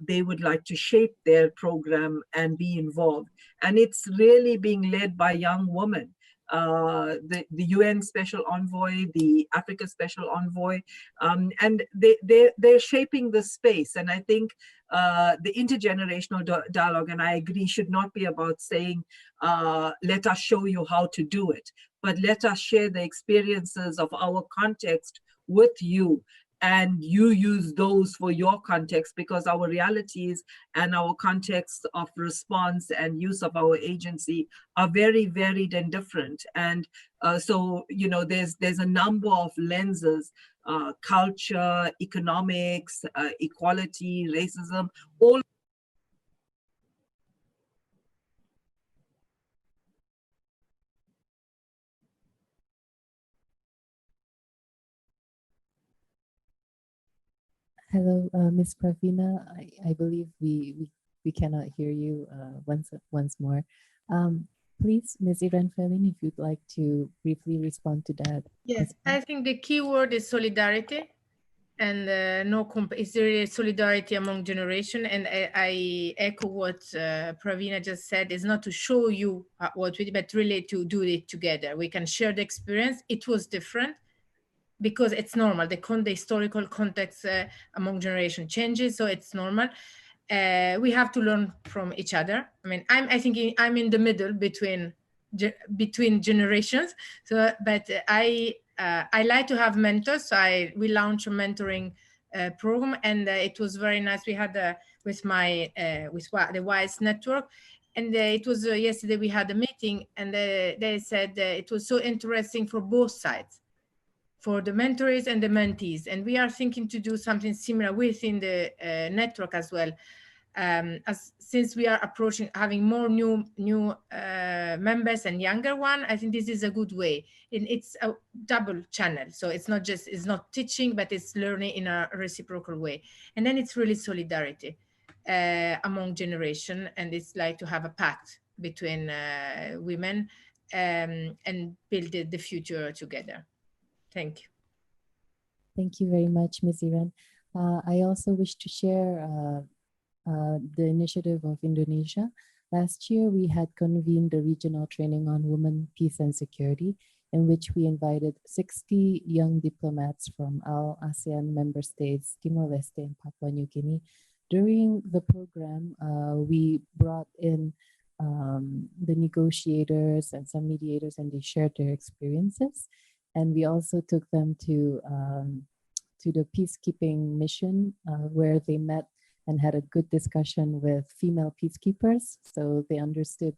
they would like to shape their program and be involved. And it's really being led by young women. The UN Special Envoy, the Africa Special Envoy, and they're shaping the space. And I think the intergenerational dialogue, and I agree, should not be about saying, let us show you how to do it, but let us share the experiences of our context with you, and you use those for your context, because our realities and our context of response and use of our agency are very varied and different. And so, you know, there's a number of lenses, culture, economics, equality, racism, all. Hello, Ms. Pravina. I believe we cannot hear you once more. Please, Ms. Iran Felin, if you'd like to briefly respond to that. Yes, I think the key word is solidarity, and it's really solidarity among generation. And I echo what Pravina just said, is not to show you what we did, but really to do it together. We can share the experience. It was different, because it's normal. The historical context among generation changes, so it's normal. We have to learn from each other. I mean, I think I'm in the middle between generations. So, but I like to have mentors. So we launched a mentoring program, and it was very nice. We had with the WISE network, and it was yesterday we had a meeting, and they said it was so interesting for both sides, for the mentorees and the mentees. And we are thinking to do something similar within the network as well. Since we are having more new members and younger one, I think this is a good way. And it's a double channel. So it's not teaching, but it's learning in a reciprocal way. And then it's really solidarity among generation. And it's like to have a pact between women and build the future together. Thank you. Thank you very much, Ms. Iran. I also wish to share the initiative of Indonesia. Last year, we had convened a regional training on women, peace, and security in which we invited 60 young diplomats from all ASEAN member states, Timor-Leste and Papua New Guinea. During the program, we brought in the negotiators and some mediators, and they shared their experiences. And we also took them to the peacekeeping mission, where they met and had a good discussion with female peacekeepers. So they understood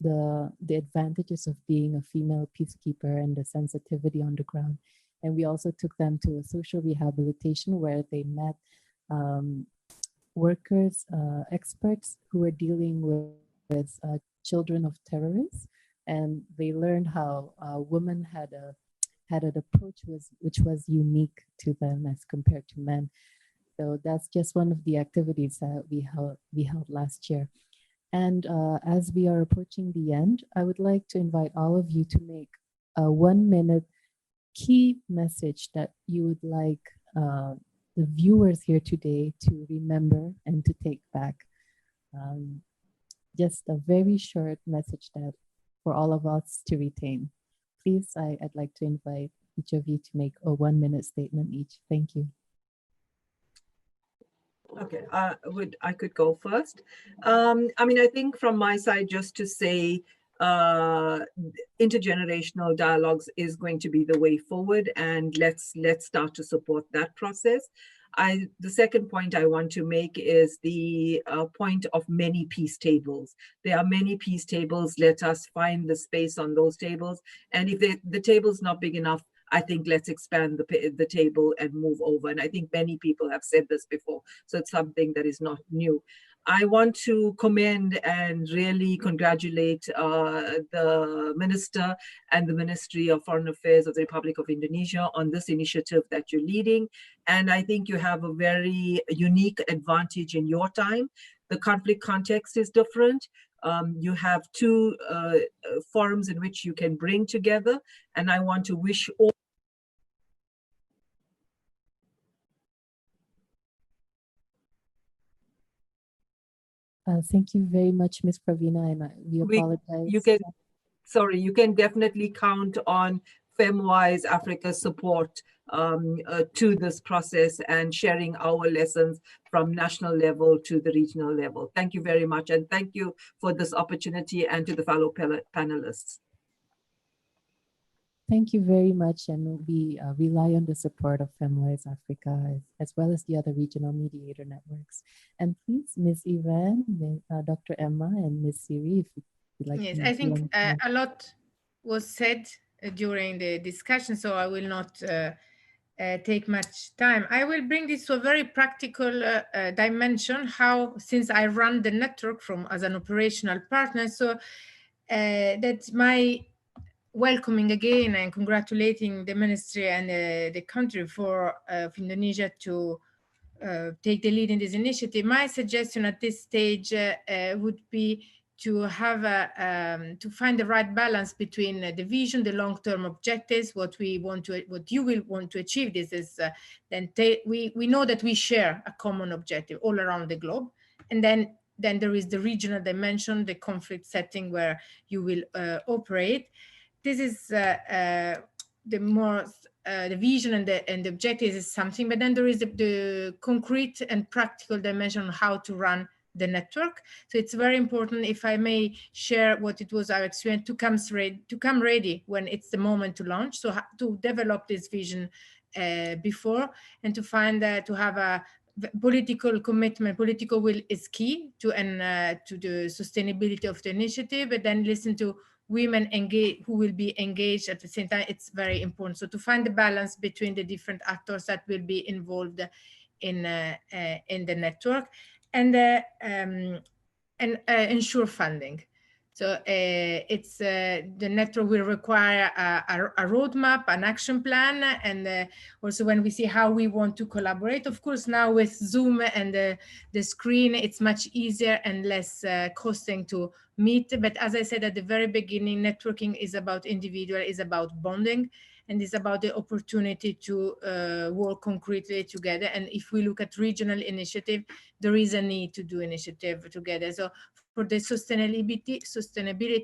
the advantages of being a female peacekeeper and the sensitivity on the ground. And we also took them to a social rehabilitation where they met workers, experts who were dealing with children of terrorists, and they learned how women had an approach which was unique to them as compared to men. So that's just one of the activities that we held last year. And as we are approaching the end, I would like to invite all of you to make a 1-minute key message that you would like the viewers here today to remember and to take back. Just a very short message that for all of us to retain. Please, I'd like to invite each of you to make a 1-minute statement each. Thank you. Okay, I could go first. I mean, I think from my side, just to say, intergenerational dialogues is going to be the way forward, and let's start to support that process. The second point I want to make is the point of many peace tables. There are many peace tables. Let us find the space on those tables. And if the table's not big enough, I think let's expand the table and move over. And I think many people have said this before, so it's something that is not new. I want to commend and really congratulate the Minister and the Ministry of Foreign Affairs of the Republic of Indonesia on this initiative that you're leading. And I think you have a very unique advantage in your time. The conflict context is different. You have two forums in which you can bring together. And I want to wish all thank you very much, Ms. Pravina, and we apologize. You can definitely count on FemWise Africa's support to this process and sharing our lessons from national level to the regional level. Thank you very much, and thank you for this opportunity, and to the fellow panelists. Thank you very much, and we rely on the support of FemWise Africa as well as the other regional mediator networks. And please, Ms. Ivan, Dr. Emma, and Ms. Siri, if you'd like to. Yes, I think a lot was said during the discussion, so I will not take much time. I will bring this to a very practical dimension, how, since I run the network as an operational partner, so that's my welcoming again and congratulating the ministry and the country for Indonesia to take the lead in this initiative. My suggestion at this stage would be to have to find the right balance between the vision, the long-term objectives, what you will want to achieve. This is then we know that we share a common objective all around the globe, and then there is the regional dimension, the conflict setting where you will operate. This is the vision and the objectives is something, but then there is the concrete and practical dimension on how to run the network. So it's very important, if I may share what it was our experience, to come ready when it's the moment to launch. So to develop this vision before, and to find to have a political commitment. Political will is key to the sustainability of the initiative, but then listen to women who will be engaged at the same time. It's very important. So to find the balance between the different actors that will be involved in the network, and ensure funding. So it's the network will require a roadmap, an action plan, and also when we see how we want to collaborate. Of course, now with Zoom and the screen, it's much easier and less costing to meet. But as I said at the very beginning, networking is about individual, is about bonding, and it's about the opportunity to work concretely together. And if we look at regional initiative, there is a need to do initiative together. So for the sustainability,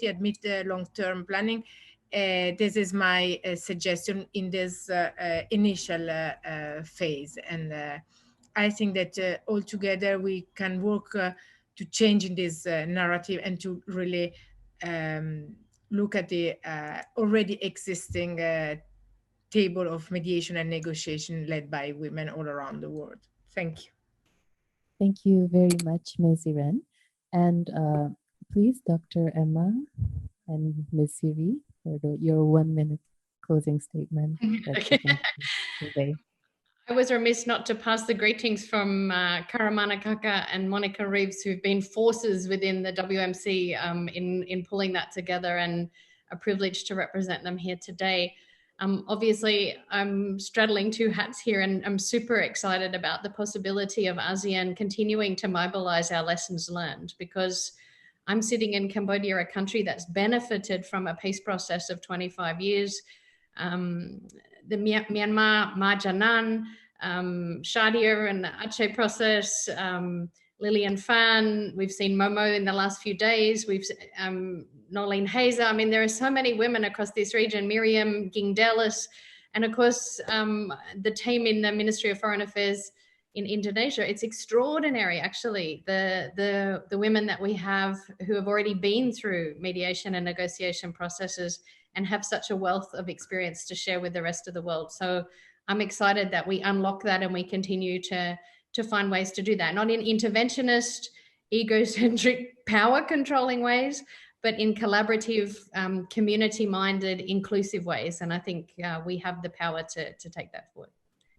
amid the long-term planning, this is my suggestion in this initial phase. And I think that altogether we can work to change in this narrative and to really look at the already existing table of mediation and negotiation led by women all around the world. Thank you. Thank you very much, Ms. Iren. And please, Dr. Emma and Ms. Siri, for your 1 minute closing statement. Okay. I was remiss not to pass the greetings from Karamana Kaka and Monica Reeves, who've been forces within the WMC in pulling that together, and a privilege to represent them here today. Obviously, I'm straddling two hats here, and I'm super excited about the possibility of ASEAN continuing to mobilize our lessons learned, because I'm sitting in Cambodia, a country that's benefited from a peace process of 25 years. The Myanmar Majanan, Shadia and Aceh process, Lillian Fan, we've seen Momo in the last few days, we've Nolene Hazer. I mean, there are so many women across this region, Miriam Gingdelis, and of course, the team in the Ministry of Foreign Affairs in Indonesia. It's extraordinary, actually, the women that we have who have already been through mediation and negotiation processes and have such a wealth of experience to share with the rest of the world. So I'm excited that we unlock that and we continue to find ways to do that, not in interventionist, egocentric, power controlling ways, but in collaborative, community-minded, inclusive ways. And I think we have the power to take that forward.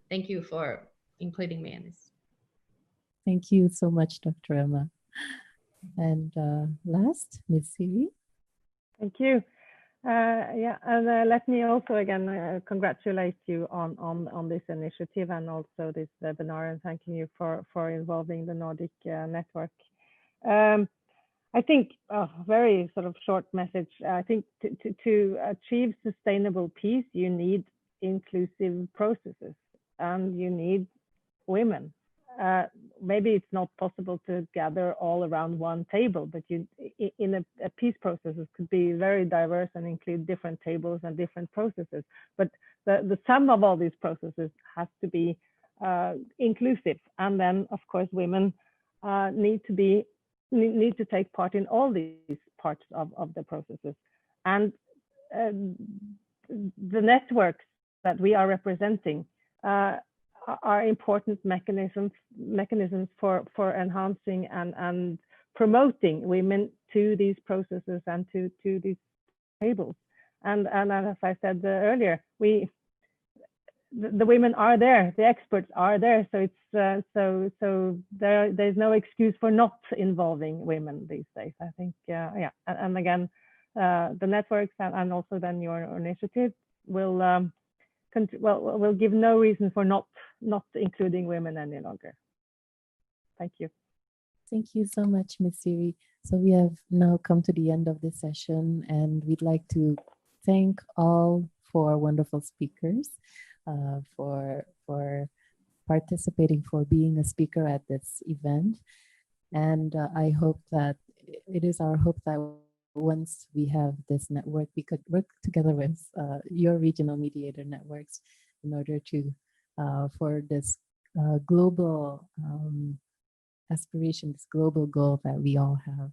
Thank you for including me in this. Thank you so much, Dr. Emma. And last, Ms. Siri. Thank you. Yeah, and let me also again congratulate you on this initiative and also this webinar, and thanking you for involving the Nordic network. I think a very sort of short message. I think to achieve sustainable peace, you need inclusive processes and you need women. Maybe it's not possible to gather all around one table, but in a peace process, it could be very diverse and include different tables and different processes. But the sum of all these processes has to be inclusive. And then, of course, women need to take part in all these parts of the processes. And the networks that we are representing are important mechanisms for enhancing and promoting women to these processes and to these tables. And as I said earlier, the women are there, the experts are there, so it's so there's no excuse for not involving women these days. I think yeah, and again, the networks and also then your initiative will give no reason for not including women any longer. Thank you. Thank you so much, Ms. Siri. So we have now come to the end of this session, and we'd like to thank all four wonderful speakers for participating, for being a speaker at this event. And I hope that it is our hope that once we have this network, we could work together with your regional mediator networks in order to, for this global aspiration, this global goal that we all have,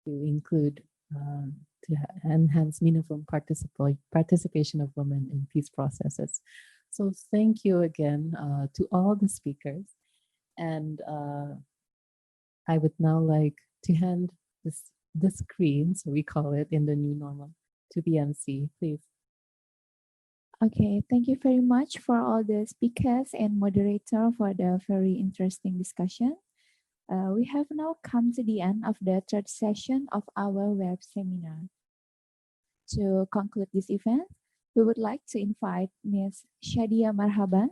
to include, to enhance meaningful participation of women in peace processes. So thank you again to all the speakers. And I would now like to hand the screen, so we call it in the new normal, to the MC, please. Okay, thank you very much for all the speakers and moderator for the very interesting discussion. We have now come to the end of the third session of our web seminar. To conclude this event, we would like to invite Ms. Shadia Marhaban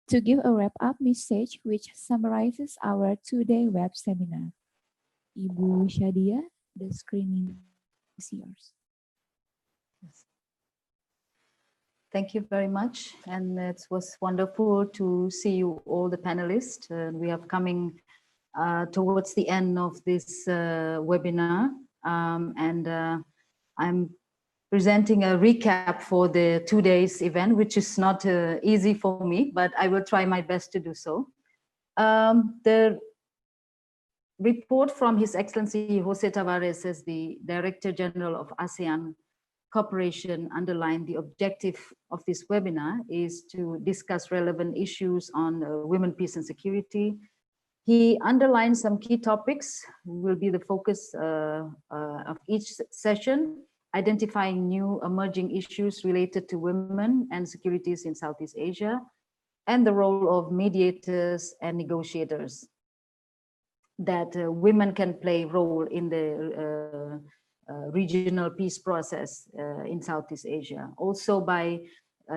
to give a wrap-up message which summarizes our two-day web seminar. Ibu Shadia, the screen is yours. Yes. Thank you very much. And it was wonderful to see you all, the panelists. We are coming towards the end of this webinar. I'm presenting a recap for the 2 days event, which is not easy for me, but I will try my best to do so. The report from His Excellency Jose Tavares as the Director General of ASEAN Cooperation underlined the objective of this webinar is to discuss relevant issues on women, peace and security. He underlined some key topics will be the focus of each session, identifying new emerging issues related to women and securities in Southeast Asia, and the role of mediators and negotiators, that women can play a role in the regional peace process in Southeast Asia. Also by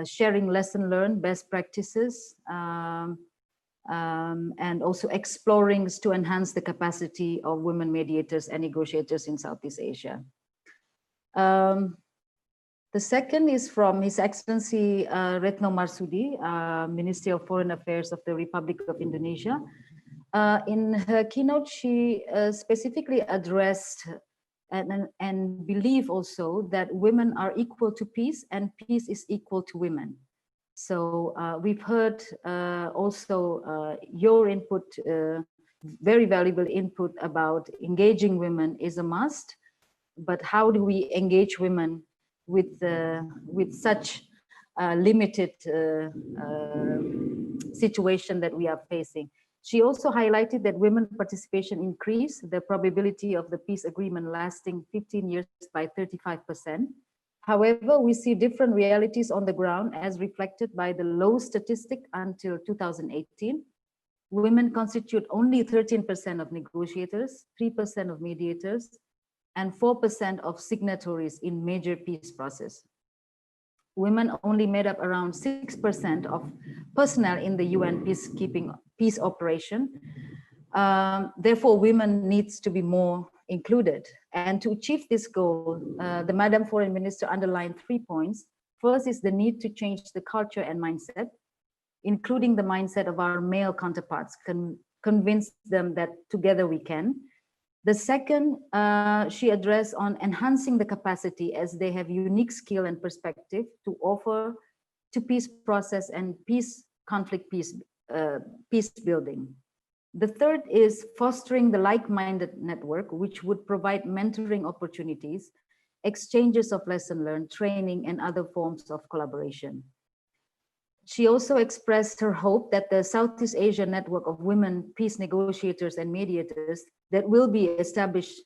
sharing lesson learned, best practices, and also exploring to enhance the capacity of women mediators and negotiators in Southeast Asia. The second is from His Excellency Retno Marsudi, Ministry of Foreign Affairs of the Republic of Indonesia. In her keynote, she specifically addressed and believe also that women are equal to peace and peace is equal to women. So we've heard also your input, very valuable input about engaging women is a must, but how do we engage women with such limited situation that we are facing? She also highlighted that women participation increased the probability of the peace agreement lasting 15 years by 35%. However, we see different realities on the ground as reflected by the low statistic until 2018. Women constitute only 13% of negotiators, 3% of mediators, and 4% of signatories in major peace process. Women only made up around 6% of personnel in the UN peace operation. Therefore, women needs to be more included. And to achieve this goal, the Madam Foreign Minister underlined 3 points. First is the need to change the culture and mindset, including the mindset of our male counterparts, convince them that together we can. The second, she addressed on enhancing the capacity as they have unique skill and perspective to offer to peace process and peace building. The third is fostering the like-minded network, which would provide mentoring opportunities, exchanges of lesson learned, training, and other forms of collaboration. She also expressed her hope that the Southeast Asia network of women peace negotiators and mediators that will be established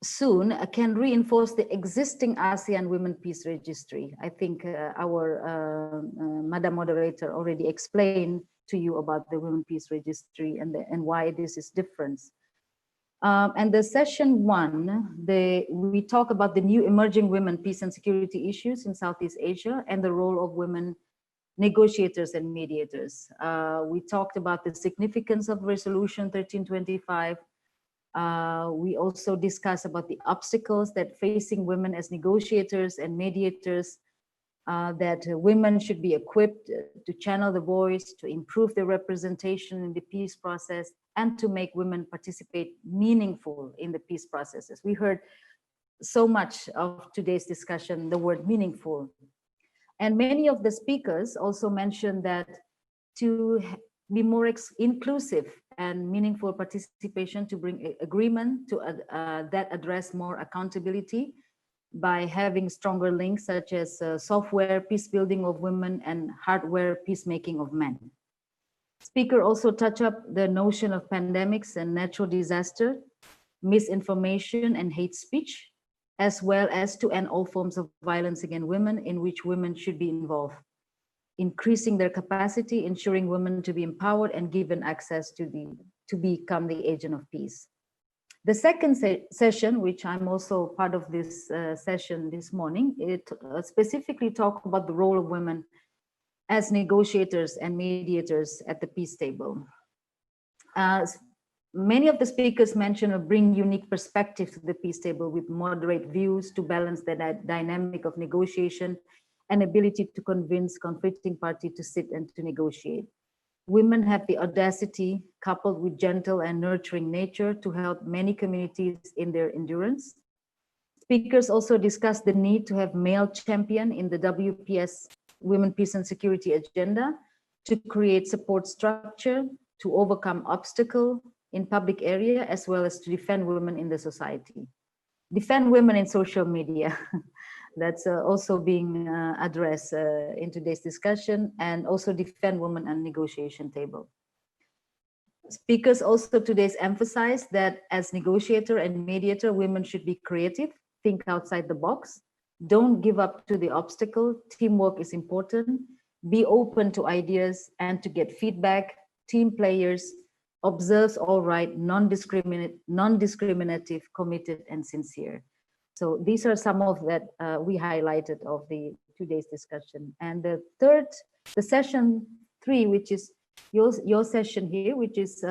soon can reinforce the existing ASEAN Women Peace Registry. I think our Madam Moderator already explained to you about the Women Peace Registry and why this is different. And the session 1, we talk about the new emerging women peace and security issues in Southeast Asia and the role of women negotiators and mediators. We talked about the significance of Resolution 1325. We also discussed about the obstacles that facing women as negotiators and mediators, that women should be equipped to channel the voice, to improve their representation in the peace process, and to make women participate meaningful in the peace processes. We heard so much of today's discussion, the word meaningful. And many of the speakers also mentioned that to be more inclusive and meaningful participation, to bring agreement to that address more accountability by having stronger links such as software peace building of women and hardware peacemaking of men. Speaker also touched up the notion of pandemics and natural disaster, misinformation and hate speech, as well as to end all forms of violence against women in which women should be involved, increasing their capacity, ensuring women to be empowered and given access to become the agent of peace. The second session, which I'm also part of this session this morning, it specifically talks about the role of women as negotiators and mediators at the peace table. Many of the speakers mentioned or bring unique perspectives to the peace table with moderate views to balance the dynamic of negotiation and ability to convince conflicting party to sit and to negotiate. Women have the audacity, coupled with gentle and nurturing nature, to help many communities in their endurance. Speakers also discussed the need to have male champion in the WPS Women, Peace and Security agenda to create support structure, to overcome obstacle in public area, as well as to defend women in the society. Defend women in social media. That's also being addressed in today's discussion, and also defend women at negotiation table. Speakers also today's emphasized that as negotiator and mediator, women should be creative, think outside the box, don't give up to the obstacle, teamwork is important, be open to ideas and to get feedback, team players, observes all right, non-discriminative, committed and sincere. So these are some of that we highlighted of the today's discussion. And the session 3, which is your session here, which is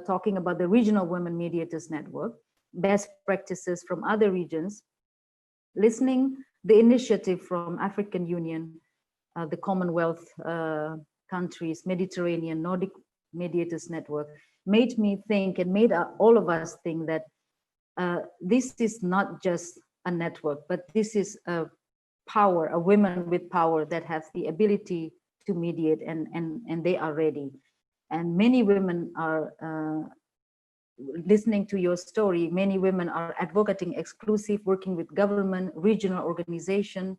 talking about the Regional Women Mediators Network, best practices from other regions, listening the initiative from African Union, the Commonwealth countries, Mediterranean, Nordic Mediators Network, made me think and made all of us think that this is not just a network, but this is a power, a women with power that have the ability to mediate, and they are ready. And many women are listening to your story. Many women are advocating exclusive, working with government, regional organization.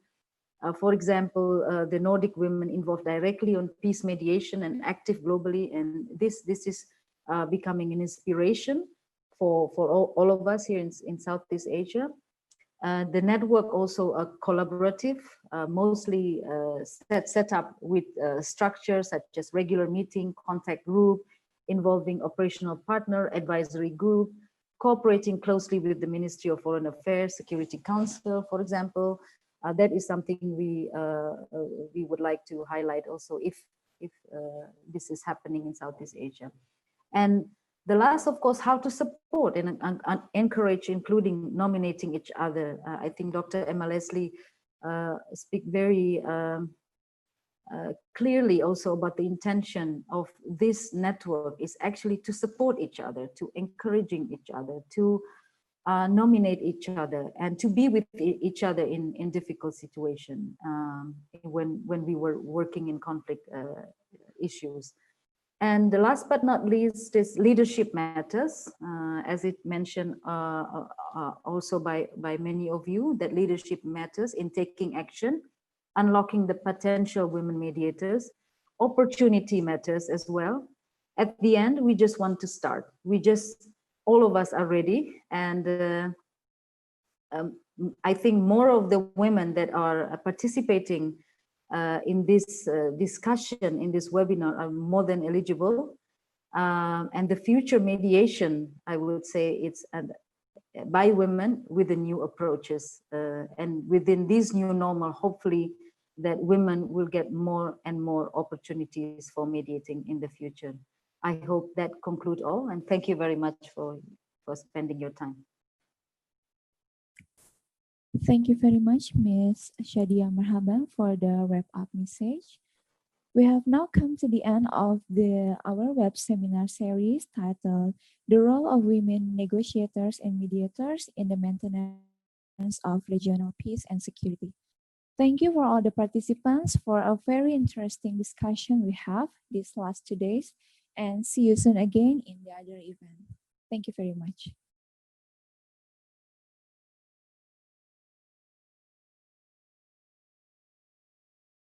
For example, the Nordic women involved directly on peace mediation and active globally. And this is becoming an inspiration for all of us here in Southeast Asia. The network also a collaborative, mostly set up with structures such as regular meeting, contact group, involving operational partner, advisory group, cooperating closely with the Ministry of Foreign Affairs, Security Council, for example. That is something we would like to highlight also if this is happening in Southeast Asia. And the last, of course, how to support and encourage, including nominating each other. I think Dr. Emma Leslie speak very clearly also about the intention of this network is actually to support each other, to encouraging each other, to nominate each other, and to be with each other in difficult situation when we were working in conflict issues. And the last but not least is leadership matters, as it mentioned also by many of you, that leadership matters in taking action, unlocking the potential women mediators. Opportunity matters as well. At the end, we just want to start. All of us are ready. And I think more of the women that are participating in this discussion, in this webinar, are more than eligible. And the future mediation, I would say, it's by women with the new approaches. And within this new normal, hopefully, that women will get more and more opportunities for mediating in the future. I hope that concludes all, and thank you very much for spending your time. Thank you very much, Ms. Shadia Marhaban, for the wrap-up message. We have now come to the end of our web seminar series titled The Role of Women Negotiators and Mediators in the Maintenance of Regional Peace and Security. Thank you for all the participants for a very interesting discussion we have these last 2 days, and see you soon again in the other event. Thank you very much.